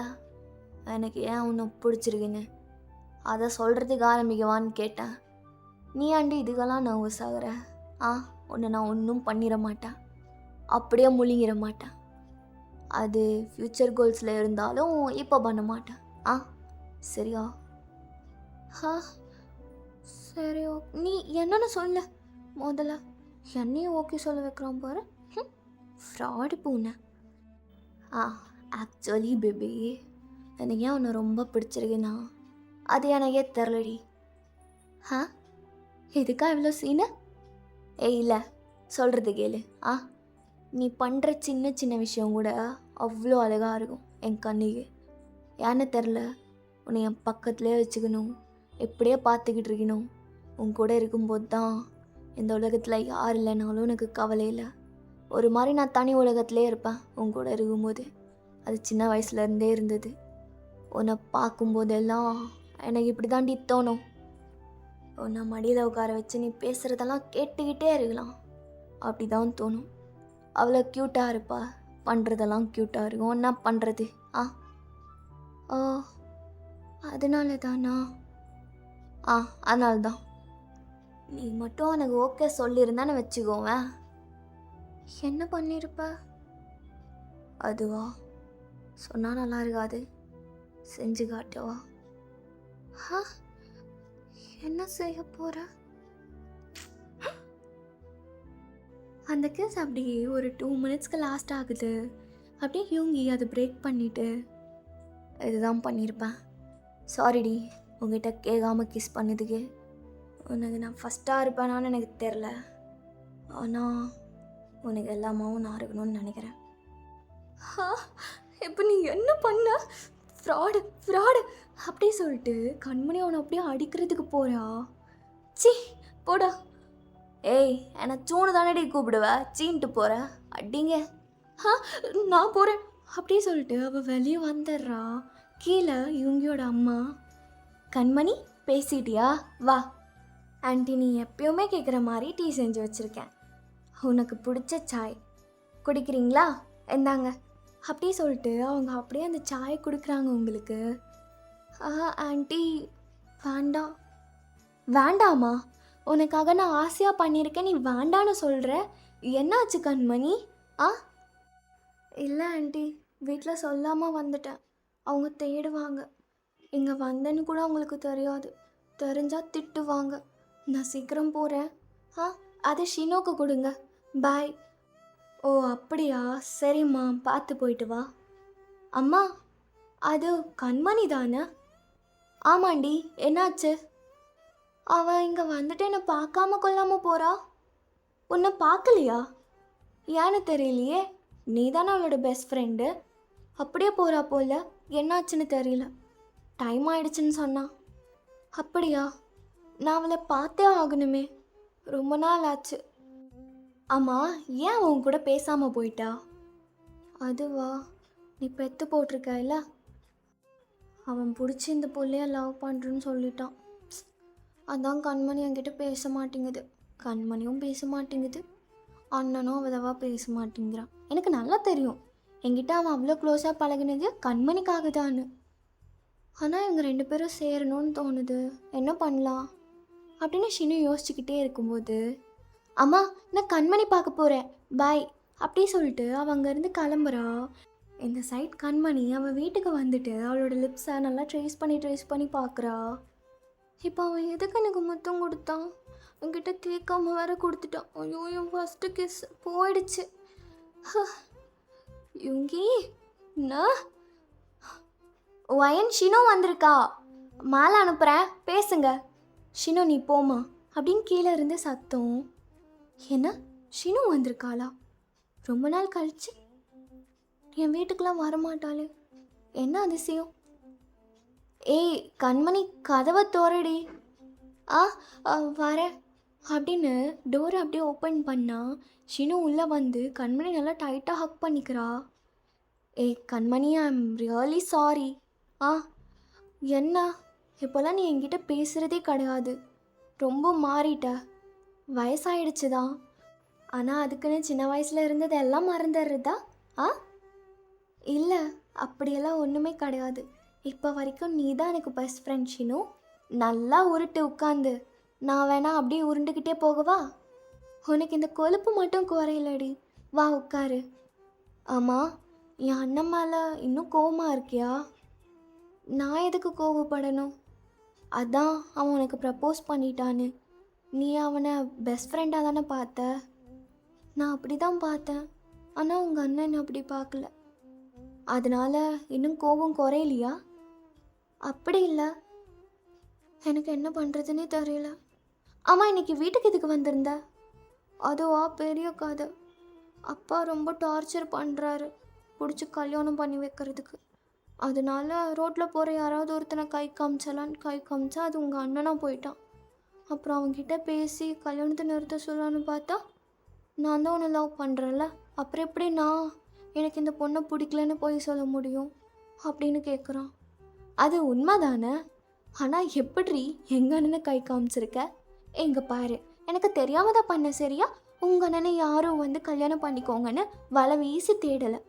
எனக்கு ஏன் உன்னை பிடிச்சிருக்குன்னு, அதை சொல்கிறதுக்கு ஆரம்பிக்கவான்னு கேட்டேன். நீ ஆண்டி இதுக்கெல்லாம் நர்வஸ் ஆகுற? உன்னை நான் ஒன்றும் பண்ணிட மாட்டேன், அப்படியே முழுங்கிட மாட்டேன். அது ஃப்யூச்சர் கோல்ஸில் இருந்தாலும் இப்போ பண்ண மாட்டேன். சரியா? சரி, நீ என்னென்னு சொல்ல முதல்ல. என்னையும் ஓகே சொல்ல வைக்கிறான் பாரு, ஃப்ராடு பூனை. ஆக்சுவலி பேபி, எனக்கு ஏன் உன்னை ரொம்ப பிடிச்சிருக்குண்ணா அது எனக்கே தெரிலடி. இதுக்கா இவ்வளோ சீனு? இல்லை, சொல்கிறது கேளு. நீ பண்ணுற சின்ன சின்ன விஷயம் கூட அவ்வளோ அழகாக இருக்கும் என் கண்ணுக்கு. ஏன்னு தெரில, உன்னை என் பக்கத்துலேயே வச்சுக்கணும், எப்படியே பார்த்துக்கிட்டு இருக்கணும். உன் கூட இருக்கும்போது தான் இந்த உலகத்தில் யார் இல்லைனாலும் எனக்கு கவலை இல்லை. ஒரு மாதிரி நான் தனி உலகத்துலேயே இருப்பேன் உன் கூட இருக்கும்போது. அது சின்ன வயசுலேருந்தே இருந்தது. உன்னை பார்க்கும்போதெல்லாம் எனக்கு இப்படி தாண்டி தோணும். உன்னை மடியில் உட்கார வச்சு நீ பேசுகிறதெல்லாம் கேட்டுக்கிட்டே இருக்கலாம், அப்படி தான் தோணும். அவ்வளோ க்யூட்டாக இருப்பா, பண்ணுறதெல்லாம் க்யூட்டாக இருக்கும். என்ன பண்ணுறது? அதனால தானா? அதனால தான். நீ மட்டும் எனக்கு ஓகே சொல்லியிருந்தான்னு வச்சுக்கோவேன். என்ன பண்ணியிருப்ப? அதுவா, சொன்னால் நல்லா இருக்காது, செஞ்சு காட்டவா? என்ன செய்ய போகிற? அந்த கிஸ் அப்படியே ஒரு 2 மினிட்ஸ்க்கு லாஸ்ட் ஆகுது. அப்படியே யூங்கி அதை பிரேக் பண்ணிவிட்டு, இதுதான் பண்ணியிருப்பேன், சாரிடி உங்ககிட்ட கேட்காம கிஸ் பண்ணதுக்கு. உனக்கு நான் ஃபஸ்ட்டாக இருப்பேனான்னு எனக்கு தெரில, ஆனால் உனக்கு எல்லாமாவும் நான் இருக்கணும்னு நினைக்கிறேன். இப்போ நீ என்ன பண்ண? ஃப்ராடு அப்படி சொல்லிட்டு கண்மணி அவனை அப்படியே அடிக்கிறதுக்கு போகிறா. சி போடா. ஏய், என்னை சூனு தானடி கூப்பிடுவ, சீன்ட்டு போகிற, அடிங்க. நான் போகிறேன் அப்படி சொல்லிட்டு அவள் வெளியே வந்துடுறா. கீழே இவங்கியோட அம்மா, கண்மணி பேசிட்டியா? வா ஆண்டி, நீ எப்பயுமே கேட்குற மாதிரி டீ செஞ்சு வச்சுருக்கேன், உனக்கு பிடிச்ச சாய் குடிக்கிறீங்களா? இந்தாங்க. அப்படியே சொல்லிட்டு அவங்க அப்படியே அந்த சாயை கொடுக்குறாங்க உங்களுக்கு. ஆண்டி வேண்டாம். வேண்டாமா? உனக்காக நான் ஆசையாக பண்ணியிருக்கேன், நீ வேண்டான்னு சொல்கிற. என்னாச்சு கண்மணி? ஆ இல்லை ஆண்டி, வீட்டில் சொல்லாமல் வந்துட்டேன். அவங்க தேடுவாங்க. இங்கே வந்தேன்னு கூட அவங்களுக்கு தெரியாது. தெரிஞ்சால் திட்டுவாங்க. நான் சீக்கிரம் போகிறேன். அதை ஷினோக்கு கொடுங்க. பாய். ஓ அப்படியா, சரிம்மா, பார்த்து போயிட்டு வா. அம்மா, அது கண்மணி தானே? ஆமாண்டி, என்னாச்சு? அவள் இங்கே வந்துட்டு என்னை பார்க்காம கொள்ளாமல் போகிறா. உன்னை பார்க்கலையா? ஏன்னு தெரியலையே. நீ தானே அவளோட பெஸ்ட் ஃப்ரெண்டு. அப்படியே போகிறா போல. என்னாச்சுன்னு தெரியல. டைம் ஆயிடுச்சுன்னு சொன்னா. அப்படியா? நான் அவளை பார்த்தே ஆகணுமே. ரொம்ப நாள் ஆச்சு. ஆமாம், ஏன் அவன் கூட பேசாமல் போயிட்டா? அதுவா, நீ பெற்று போட்டிருக்க இல்லை, அவன் பிடிச்சி இந்த பிள்ளைய லவ் பண்ணுறேன்னு சொல்லிட்டான். அதான் கண்மணி என்கிட்ட பேச மாட்டேங்குது. கண்மணியும் பேச மாட்டேங்குது, அண்ணனும் அவ்வளவா பேச மாட்டேங்கிறான். எனக்கு நல்லா தெரியும் என்கிட்ட அவன் அவ்வளோ க்ளோஸாக பழகினது கண்மணிக்காக தான்னு. ஆனால் இவங்க 2 பேரும் சேரணும்னு தோணுது. என்ன பண்ணலாம் அப்படின்னு ஷினு யோசிச்சுக்கிட்டே இருக்கும்போது, அம்மா நான் கண்மணி பார்க்க போகிறேன், பாய் அப்படி சொல்லிட்டு அவள் அங்கேருந்து கிளம்புறா. இந்த சைட் கண்மணி அவள் வீட்டுக்கு வந்துட்டு அவளோட லிப்ஸை நல்லா ட்ரேஸ் பண்ணி பார்க்குறா. இப்போ அவன் எதுக்கு எனக்கு முத்தம் கொடுத்தான்? என்கிட்ட கேட்காம வேற கொடுத்துட்டான். ஐயோ, என் ஃபஸ்ட்டு கிஸ் போயிடுச்சு. யுங்கி வயன் ஷினோ வந்திருக்கா, மாலை அனுப்புகிறேன், பேசுங்க. ஷினோ நீ போமா அப்படின்னு கீழே இருந்து சத்தம். என்ன, ஷினு வந்திருக்காளா? ரொம்ப நாள் கழிச்சு என் வீட்டுக்கெலாம் வரமாட்டாளே, என்ன அதிசயம். ஏய் கண்மணி, கதவை தோறடி. வரேன் அப்படின்னு டோரை அப்படியே ஓப்பன் பண்ணா ஷினு உள்ளே வந்து கண்மணி நல்லா டைட்டாக ஹக் பண்ணிக்கிறா. ஏய் கண்மணி, ஐ எம் ரியலி சாரி. என்ன, இப்போல்லாம் நீ என்கிட்ட பேசுகிறதே கிடையாது, ரொம்ப மாறிட்ட. வயசாயிடுச்சு தான், ஆனால் அதுக்குன்னு சின்ன வயசில் இருந்தது எல்லாம் மறந்துடுறதா? இல்லை, அப்படியெல்லாம் ஒன்றுமே கிடையாது. இப்போ வரைக்கும் நீ தான் எனக்கு பெஸ்ட் ஃப்ரெண்ட் ஷினு. நல்லா உருட்டு உட்காந்து, நான் வேணா அப்படியே உருண்டுக்கிட்டே போகவா? உனக்கு இந்த கொழுப்பு மட்டும் குறையிலடி, வா உட்காரு. ஆமாம், என் அண்ணன் மேலே இன்னும் கோவமாக இருக்கியா? நான் எதுக்கு கோவப்படணும்? அதான் அவன் உனக்கு ப்ரப்போஸ் பண்ணிட்டான்னு. நீ அவனை பெஸ்ட் ஃப்ரெண்டாக தானே பார்த்த? நான் அப்படி தான் பார்த்தேன், ஆனால் உங்கள் அண்ணன் அப்படி பார்க்கல. அதனால் இன்னும் கோபம் குறையலையா? அப்படி இல்லை, எனக்கு என்ன பண்ணுறதுன்னே தெரியல. ஆமாம், இன்னைக்கு வீட்டுக்கு எதுக்கு வந்திருந்த? அதுவா, பெரிய கதை. அப்பா ரொம்ப டார்ச்சர் பண்ணுறாரு, பிடிச்சி கல்யாணம் பண்ணி வைக்கிறதுக்கு. அதனால ரோட்டில் போகிற யாராவது ஒருத்தனை கை காமிச்சா அது உங்கள் அண்ணனாக போயிட்டான். அப்புறம் அவங்ககிட்ட பேசி கல்யாணத்தை நிறுத்த சொல்லலான்னு பார்த்தா, நான் தான் உன்னை லவ் பண்ணுறேன்ல, அப்புறம் எப்படி நான் எனக்கு இந்த பொண்ணை பிடிக்கலன்னு போய் சொல்ல முடியும் அப்படின்னு கேட்குறான். அது உண்மை தானே, ஆனால் எப்படி எங்கள் அண்ணனை கை காமிச்சிருக்க? எங்கே பாரு, எனக்கு தெரியாமல் தான் பண்ண, சரியா? உங்கள் அண்ணனை யாரும் வந்து கல்யாணம் பண்ணிக்கோங்கன்னு வலை வீசி தேடலை.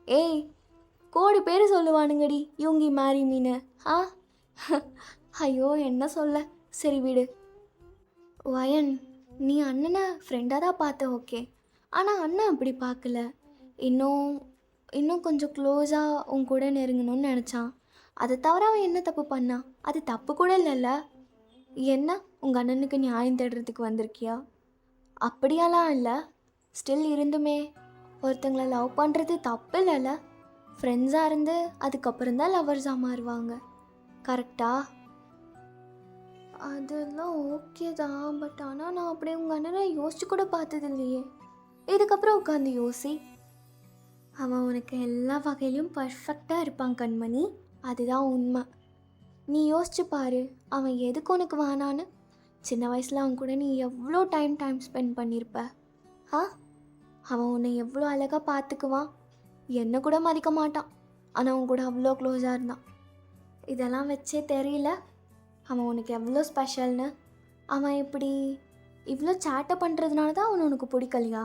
ஏய், கோடி பேர் சொல்லுவானுங்கடி யூங்கி மேரி மீனு. ஐயோ, என்ன சொல்ல, சரி விடு. வயன், நீ அண்ணனை ஃப்ரெண்டாக தான் பார்த்த, ஓகே. ஆனால் அண்ணன் அப்படி பார்க்கல. இன்னும் கொஞ்சம் க்ளோஸாக உன் கூட நெருங்கணும்னு நினச்சான். அதை தவிர அவன் என்ன தப்பு பண்ணான்? அது தப்பு கூட இல்லைல்ல. என்ன, உங்கள் அண்ணனுக்கு நியாயம் தேடுறதுக்கு வந்திருக்கியா? அப்படியெல்லாம் இல்லை. ஸ்டில் இருந்துமே ஒருத்தங்களை லவ் பண்ணுறது தப்பு இல்லைல்ல. ஃப்ரெண்ட்ஸாக இருந்து அதுக்கப்புறம் தான் லவ்வர்ஸாக மாறுவாங்க, கரெக்டா? அதெல்லாம் ஓகே தான், பட் ஆனால் நான் அப்படியே உங்கள் அண்ணனை யோசிச்சு கூட பார்த்தது இல்லையே. இதுக்கப்புறம் உட்காந்து யோசி. அவன் உனக்கு எல்லா வகையிலையும் பர்ஃபெக்டாக இருப்பான் கண்மணி, அதுதான் உண்மை. நீ யோசிச்சு பாரு, அவன் எதுக்கு உனக்கு வேணான்னு. சின்ன வயசில் அவன் கூட நீ எவ்வளோ டைம் ஸ்பெண்ட் பண்ணியிருப்ப. அவன் உன்னை எவ்வளோ அழகாக பார்த்துக்குவான், என்ன கூட மதிக்க மாட்டான், ஆனால் அவன் கூட அவ்வளோ க்ளோஸாக இருந்தான். இதெல்லாம் வச்சே தெரியல அவன் உனக்கு எவ்வளோ ஸ்பெஷல்னு. அவன் இப்படி இவ்வளோ சேட்டை பண்ணுறதுனால தான் அவன் உனக்கு பிடிக்கலையா?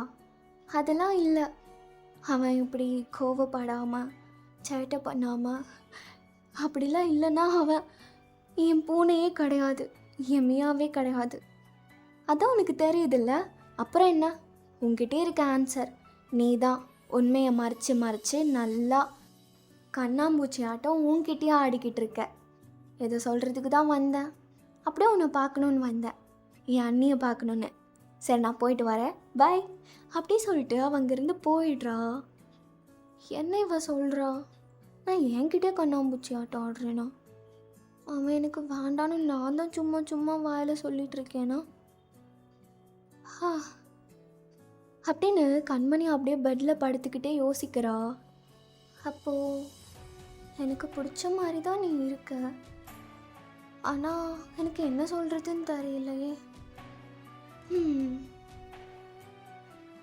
அதெல்லாம் இல்லை. அவன் இப்படி கோவப்படாமல் சேட்டை பண்ணாமல் அப்படிலாம் இல்லைன்னா அவன் என் பூனையே கிடையாது, என் மியாவே கிடையாது. அதான் உனக்கு தெரியுதுல்ல, அப்புறம் என்ன? உன்கிட்டே இருக்க ஆன்சர். நீ தான் உண்மையை மறைச்சி மறைச்சி நல்லா கண்ணாம்பூச்சி ஆட்டம் உன்கிட்டயே ஆடிக்கிட்டு இருக்க. எதை சொல்கிறதுக்கு தான் வந்தேன், அப்படியே உன்னை பார்க்கணுன்னு வந்தேன், என் அண்ணியை பார்க்கணுன்னு. சரி நான் போயிட்டு வரேன், பை அப்படி சொல்லிட்டு அவங்கிருந்து போயிடுறா. என்ன இவ சொல்கிறா? நான் என்கிட்டே கண்ணாம்பூச்சி ஆட்டம் ஆடுறேனா? அவன் எனக்கு வேண்டான்னு நான் தான் சும்மா சும்மா வாயில் சொல்லிட்டு இருக்கேனா? அப்படின்னு கண்மணி அப்படியே பெட்டில் படுத்துக்கிட்டே யோசிக்கிறா. அப்போது எனக்கு பிடிச்ச மாதிரி தான் நீ இருக்க, ஆனால் எனக்கு என்ன சொல்கிறதுன்னு தெரியலையே.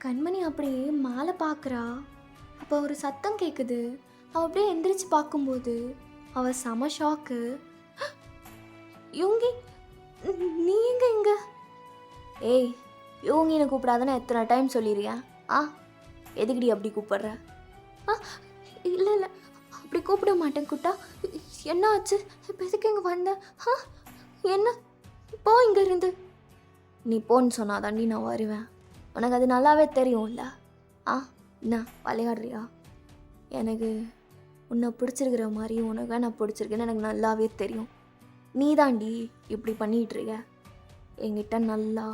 கண்மணி அப்படியே மேலே பார்க்குறா. அப்போ ஒரு சத்தம் கேட்குது. அவள் அப்படியே எந்திரிச்சு பார்க்கும்போது அவள் செம ஷாக்கு. யோங்கி, நீ எங்க இங்க? ஏய், யோங்கின்னு கூப்பிடாதானே எத்தனை டைம் சொல்லிடுறியா? எதுக்குடி அப்படி கூப்பிடுற? இல்லை இல்லை, அப்படி கூப்பிட மாட்டேன் குட்டா. என்ன ஆச்சு? இப்போ எதுக்கு இங்கே வந்த? என்ன போ இங்கே இருந்து. நீ போன்னு சொன்னாதாண்டி நான் வருவேன். உனக்கு அது நல்லாவே தெரியும்ல. என்ன விளையாடுறியா? எனக்கு உன்னை பிடிச்சிருக்கிற மாதிரி உனக்கு நான் பிடிச்சிருக்கேன்னு எனக்கு நல்லாவே தெரியும். நீ தாண்டி இப்படி பண்ணிகிட்ருக்க, என்கிட்ட நல்லா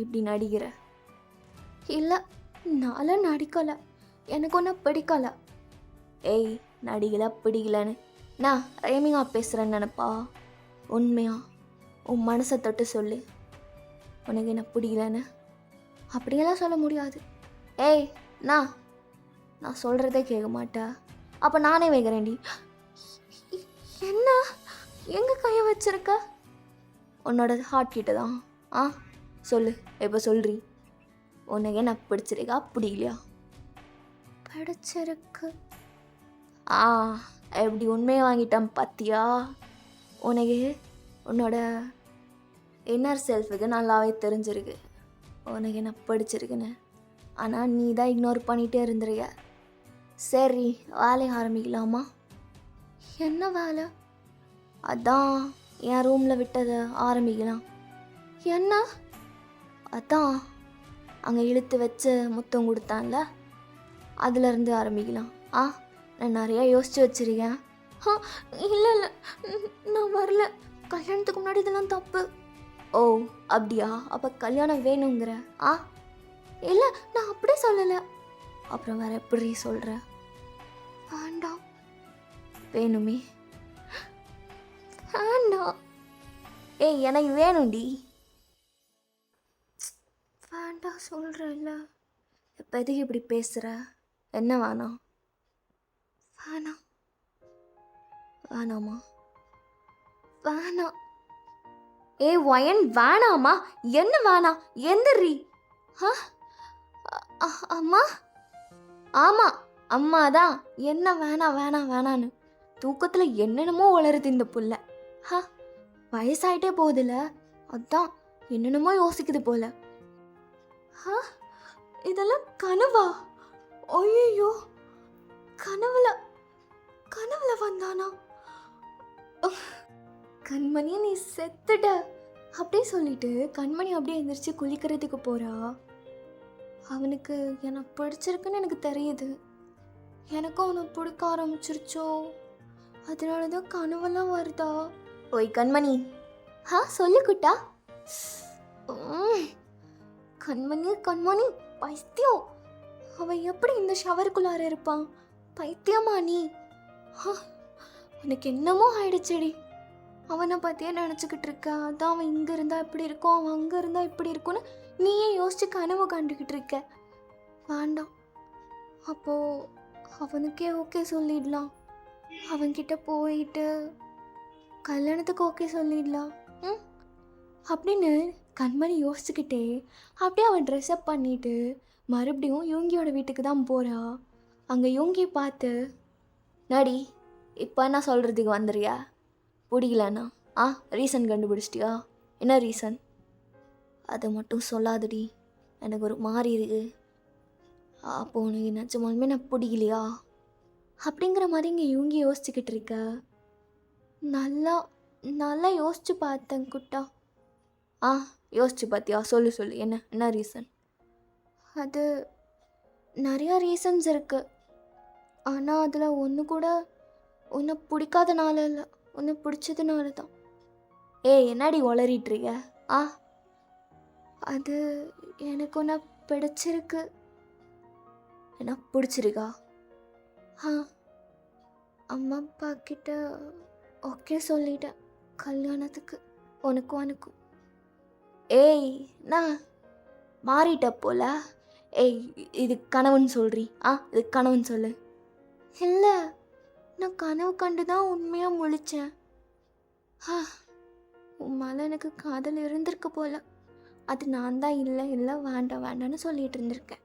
இப்படி நடிக்கிற. இல்லை, நான்லாம் நடிக்கலை, எனக்கு ஒன்றும் பிடிக்கலை. ஏய், நடிக்கலை பிடிக்கலன்னு நான் ரைமிங்காக பேசுகிறேன்னு நினப்பா? உண்மையா உன் மனசை தொட்டு சொல்லு, உனக்கு என்ன பிடிக்கலன்னு. அப்படியெல்லாம் சொல்ல முடியாது. ஏய், நான் சொல்கிறதே கேட்க மாட்டேன். அப்போ நானே வைக்கிறேன்டி. என்ன எங்கே கையை வச்சிருக்க? உன்னோட ஹார்ட் கிட்ட தான். சொல்லு, இப்போ சொல்றி, உனக்கு என்ன பிடிச்சிருக்கா பிடிக்கலையா? பிடிச்சிருக்கு. எப்படி உண்மையை வாங்கிட்டேன் பார்த்தியா? உனக்கு உன்னோட இன்னர் செல்ஃபுக்கு நல்லாவே தெரிஞ்சிருக்கு உனக்கு என்ன பிடிச்சிருக்குன்னு. ஆனால் நீ தான் இக்னோர் பண்ணிகிட்டே இருந்துருக்க. சரி, வேலையை ஆரம்பிக்கலாமா? என்ன வேலை? அதான் என் ரூமில் விட்டதை ஆரம்பிக்கலாம். என்ன? அதான் அங்கே இழுத்து வச்சு முத்தம் கொடுத்தான்ல, அதுலேருந்து ஆரம்பிக்கலாம். நான் நிறையா யோசித்து வச்சுருக்கேன். இல்லை இல்லை, நான் வரல. கல்யாணத்துக்கு முன்னாடி இதெல்லாம் தப்பு. ஓ அப்படியா? அப்போ கல்யாணம் வேணுங்கிற? இல்லை, நான் அப்படியே சொல்லலை. அப்புறம் வேற எப்படி சொல்கிற? வேண்டாம். வேணுமே? வேண்டாம். ஏய், எனக்கு வேணும்டி. வேண்டாம் சொல்கிறல்ல, இப்போ எதுக்கு இப்படி பேசுகிற? என்ன வேணாம்? வேணாம். வேணாமா? வேணாம். ஏய் வயன், வேணாமா? என்ன வேணாம்? எந்திரி. அம்மா? ஆமாம், அம்மா தான். என்ன வேணாம் வேணாம் வேணான்னு தூக்கத்தில் என்னென்னமோ வளருது இந்த புள்ள. வயசாயிட்டே போகுதுல, அதான் என்னென்னமோ யோசிக்குது போல. இதெல்லாம் கனவா? ஐயோ, கனவுல வந்தானா? கண்மணி நீ செத்துட்ட அப்படியே சொல்லிட்டு கண்மணி அப்படியே எந்திரிச்சு குளிக்கிறதுக்கு போறா. அவனுக்கு என்னை பிடிச்சிருக்குன்னு எனக்கு தெரியுது. எனக்கும் அவனை பிடிக்க ஆரம்பிச்சிருச்சோ, அதனால தான் கனவெல்லாம் வருதா? ஓய் கண்மணி. சொல்லு குட்டா. கண்மணி பைத்தியம். அவன் எப்படி இந்த ஷவருக்குள்ளார இருப்பான்? பைத்தியமா நீ? உனக்கு என்னமோ ஆயிடுச்சடி. அவனை பற்றியே நினச்சிக்கிட்டு இருக்க. அதான் அவன் இங்கே இருந்தால் இப்படி இருக்கும், அவன் அங்கே இருந்தால் இப்படி இருக்கும்னு நீயே யோசிச்சு கனவு கண்டுக்கிட்டு இருக்க. வேண்டாம். அப்போது அவனுக்கே ஓகே சொல்லிடலாம். அவன்கிட்ட போயிட்டு கல்யாணத்துக்கு ஓகே சொல்லிடலாம் அப்படின்னு கண்மணி யோசிச்சுக்கிட்டே அப்படியே அவன் ட்ரெஸ்அப் பண்ணிவிட்டு மறுபடியும் யோங்கியோட வீட்டுக்கு தான் போகிறா. அங்கே யோங்கியை பார்த்து, நடி இப்போ என்ன சொல்கிறதுக்கு வந்துடுறியா? பிடிக்கலண்ணா? ரீசன் கண்டுபிடிச்சிட்டியா? என்ன ரீசன்? அதை மட்டும் சொல்லாதடி, எனக்கு ஒரு மாதிரி இருக்கு. அப்போ உனக்கு நிஜமாலுமே நான் பிடிக்கலையா அப்படிங்கிற மாதிரி இங்கே இவங்க யோசிச்சுக்கிட்டு இருக்க. நல்லா நல்லா யோசிச்சு பார்த்தேன் குட்டா. ஆ யோசிச்சு பார்த்தியா? சொல்லு சொல்லு, என்ன ரீசன்? அது நிறையா ரீசன்ஸ் இருக்குது. ஆனால் அதில் ஒன்று கூட உன்னை பிடிக்காதனால இல்லை, உன்னை பிடிச்சதுனால தான். ஏய் என்னடி உளறிட்டுருக்க? ஆ அது எனக்கு உன்னை பிடிச்சிருக்கு. என்ன பிடிச்சிருக்கா? ஆ அம்மா அப்பா கிட்ட ஓகே சொல்லிட்டேன் கல்யாணத்துக்கு, உனக்கும். ஏய் நான் மாறிட்ட போல. ஏய் இது கனவுன்னு சொல்றி? இது கனவுன்னு சொல்லு. இல்லை, நான் கனவு கண்டு தான் உண்மையாக முழிச்சேன். உன் மேலே எனக்கு காதல் இருந்திருக்கு போல. அது நான் தான் இல்லை வேண்டான்னு சொல்லிட்டு இருந்திருக்கேன்.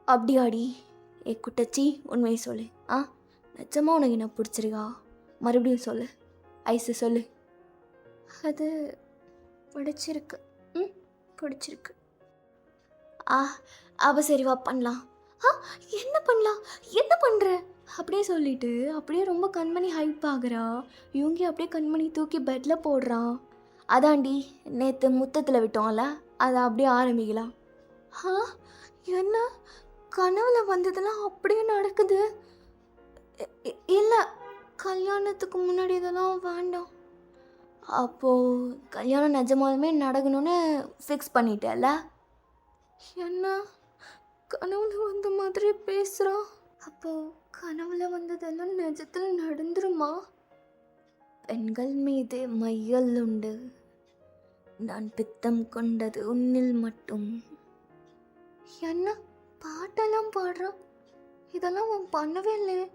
அப்படியாடி? ஏ குட்டச்சி உண்மையை சொல்லு. நிஜமா உனக்கு என்ன பிடிச்சிருக்கா? மறுபடியும் சொல்லு, ஐஸு சொல்லு. அது பிடிச்சிருக்கு. பிடிச்சிருக்கு. அப்போ சரி வா பண்ணலாம். என்ன பண்ணலாம்? என்ன பண்ணுற? அப்படியே சொல்லிட்டு அப்படியே ரொம்ப கண்மணி ஹைப் ஆகுறா. இவங்க அப்படியே கண்மணி தூக்கி பெட்டில் போடுறான். அதாண்டி நேற்று முத்தத்தில் விட்டோம்ல, அதை அப்படியே ஆரம்பிக்கலாம். என்ன கனவுல வந்ததெல்லாம் அப்படியே நடக்குது? இல்லை, கல்யாணத்துக்கு முன்னாடி இதெல்லாம் வேண்டாம். அப்போது கல்யாணம் நிஜமாலுமே நடக்கணும்னு ஃபிக்ஸ் பண்ணிட்டேல்ல? என்ன கனவுல வந்த மாதிரி பேசுகிறான். அப்போது கனவுல வந்ததெல்லாம் நிஜத்தில் நடந்துருமா? பெண்கள் மீது மையல் உண்டு, நான் பித்தம் கொண்டது உன்னில் மட்டும். என்ன பாட்டெல்லாம் பாடுறான்? இதெல்லாம் அவன் பண்ணவே இல்லையே.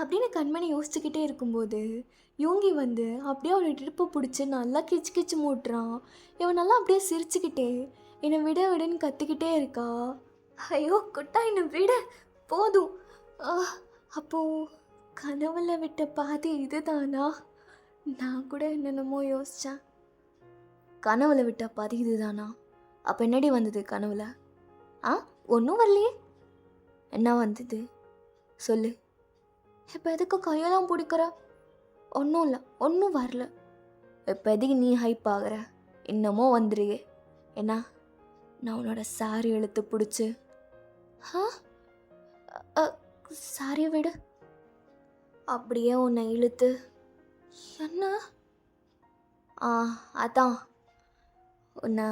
அப்படின்னு கண்மணி யோசிச்சுக்கிட்டே இருக்கும்போது யோங்கி வந்து அப்படியே அவனை இடுப்பு பிடிச்சி நல்லா கிச்சு கிச்சு மூட்டுறான். இவன் நல்லா அப்படியே சிரிச்சுக்கிட்டே என்னை விடுன்னு கத்திக்கிட்டே இருக்கா. ஐயோ குட்டா என்னை விட போதும். அப்போது கனவுல விட்ட பாதி இதுதானா? நான் கூட என்னென்னமோ யோசித்தேன். கனவுல விட்ட பாதி இதுதானா? அப்போ என்னடி வந்தது கனவுல? ஒன்றும் வரலையே. என்ன வந்தது சொல்லு. இப்போ எதுக்கு கையெல்லாம் பிடிக்கிற? ஒன்றும் இல்லை, ஒன்றும் வரல. இப்போ எதுக்கு நீ ஹைப் ஆகிற? என்னமோ வந்துருயே. என்ன நான் உன்னோட சாரி இழுத்து பிடிச்சி சாரியை விடு, அப்படியே உன்னை இழுத்து என்ன அதான் உன்னை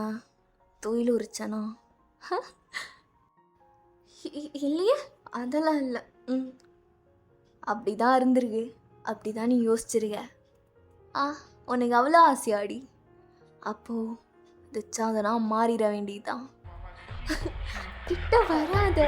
துயில் உரிச்சனா? இல்லையே, அதெல்லாம் இல்லை. அப்படி தான் இருந்திருக்கு, அப்படி தான் நீ யோசிச்சிருக்க. உனக்கு அவ்வளோ ஆசையாடி? அப்போது துச்சாதனா மாறிட வேண்டியதுதான். கிட்ட வராத.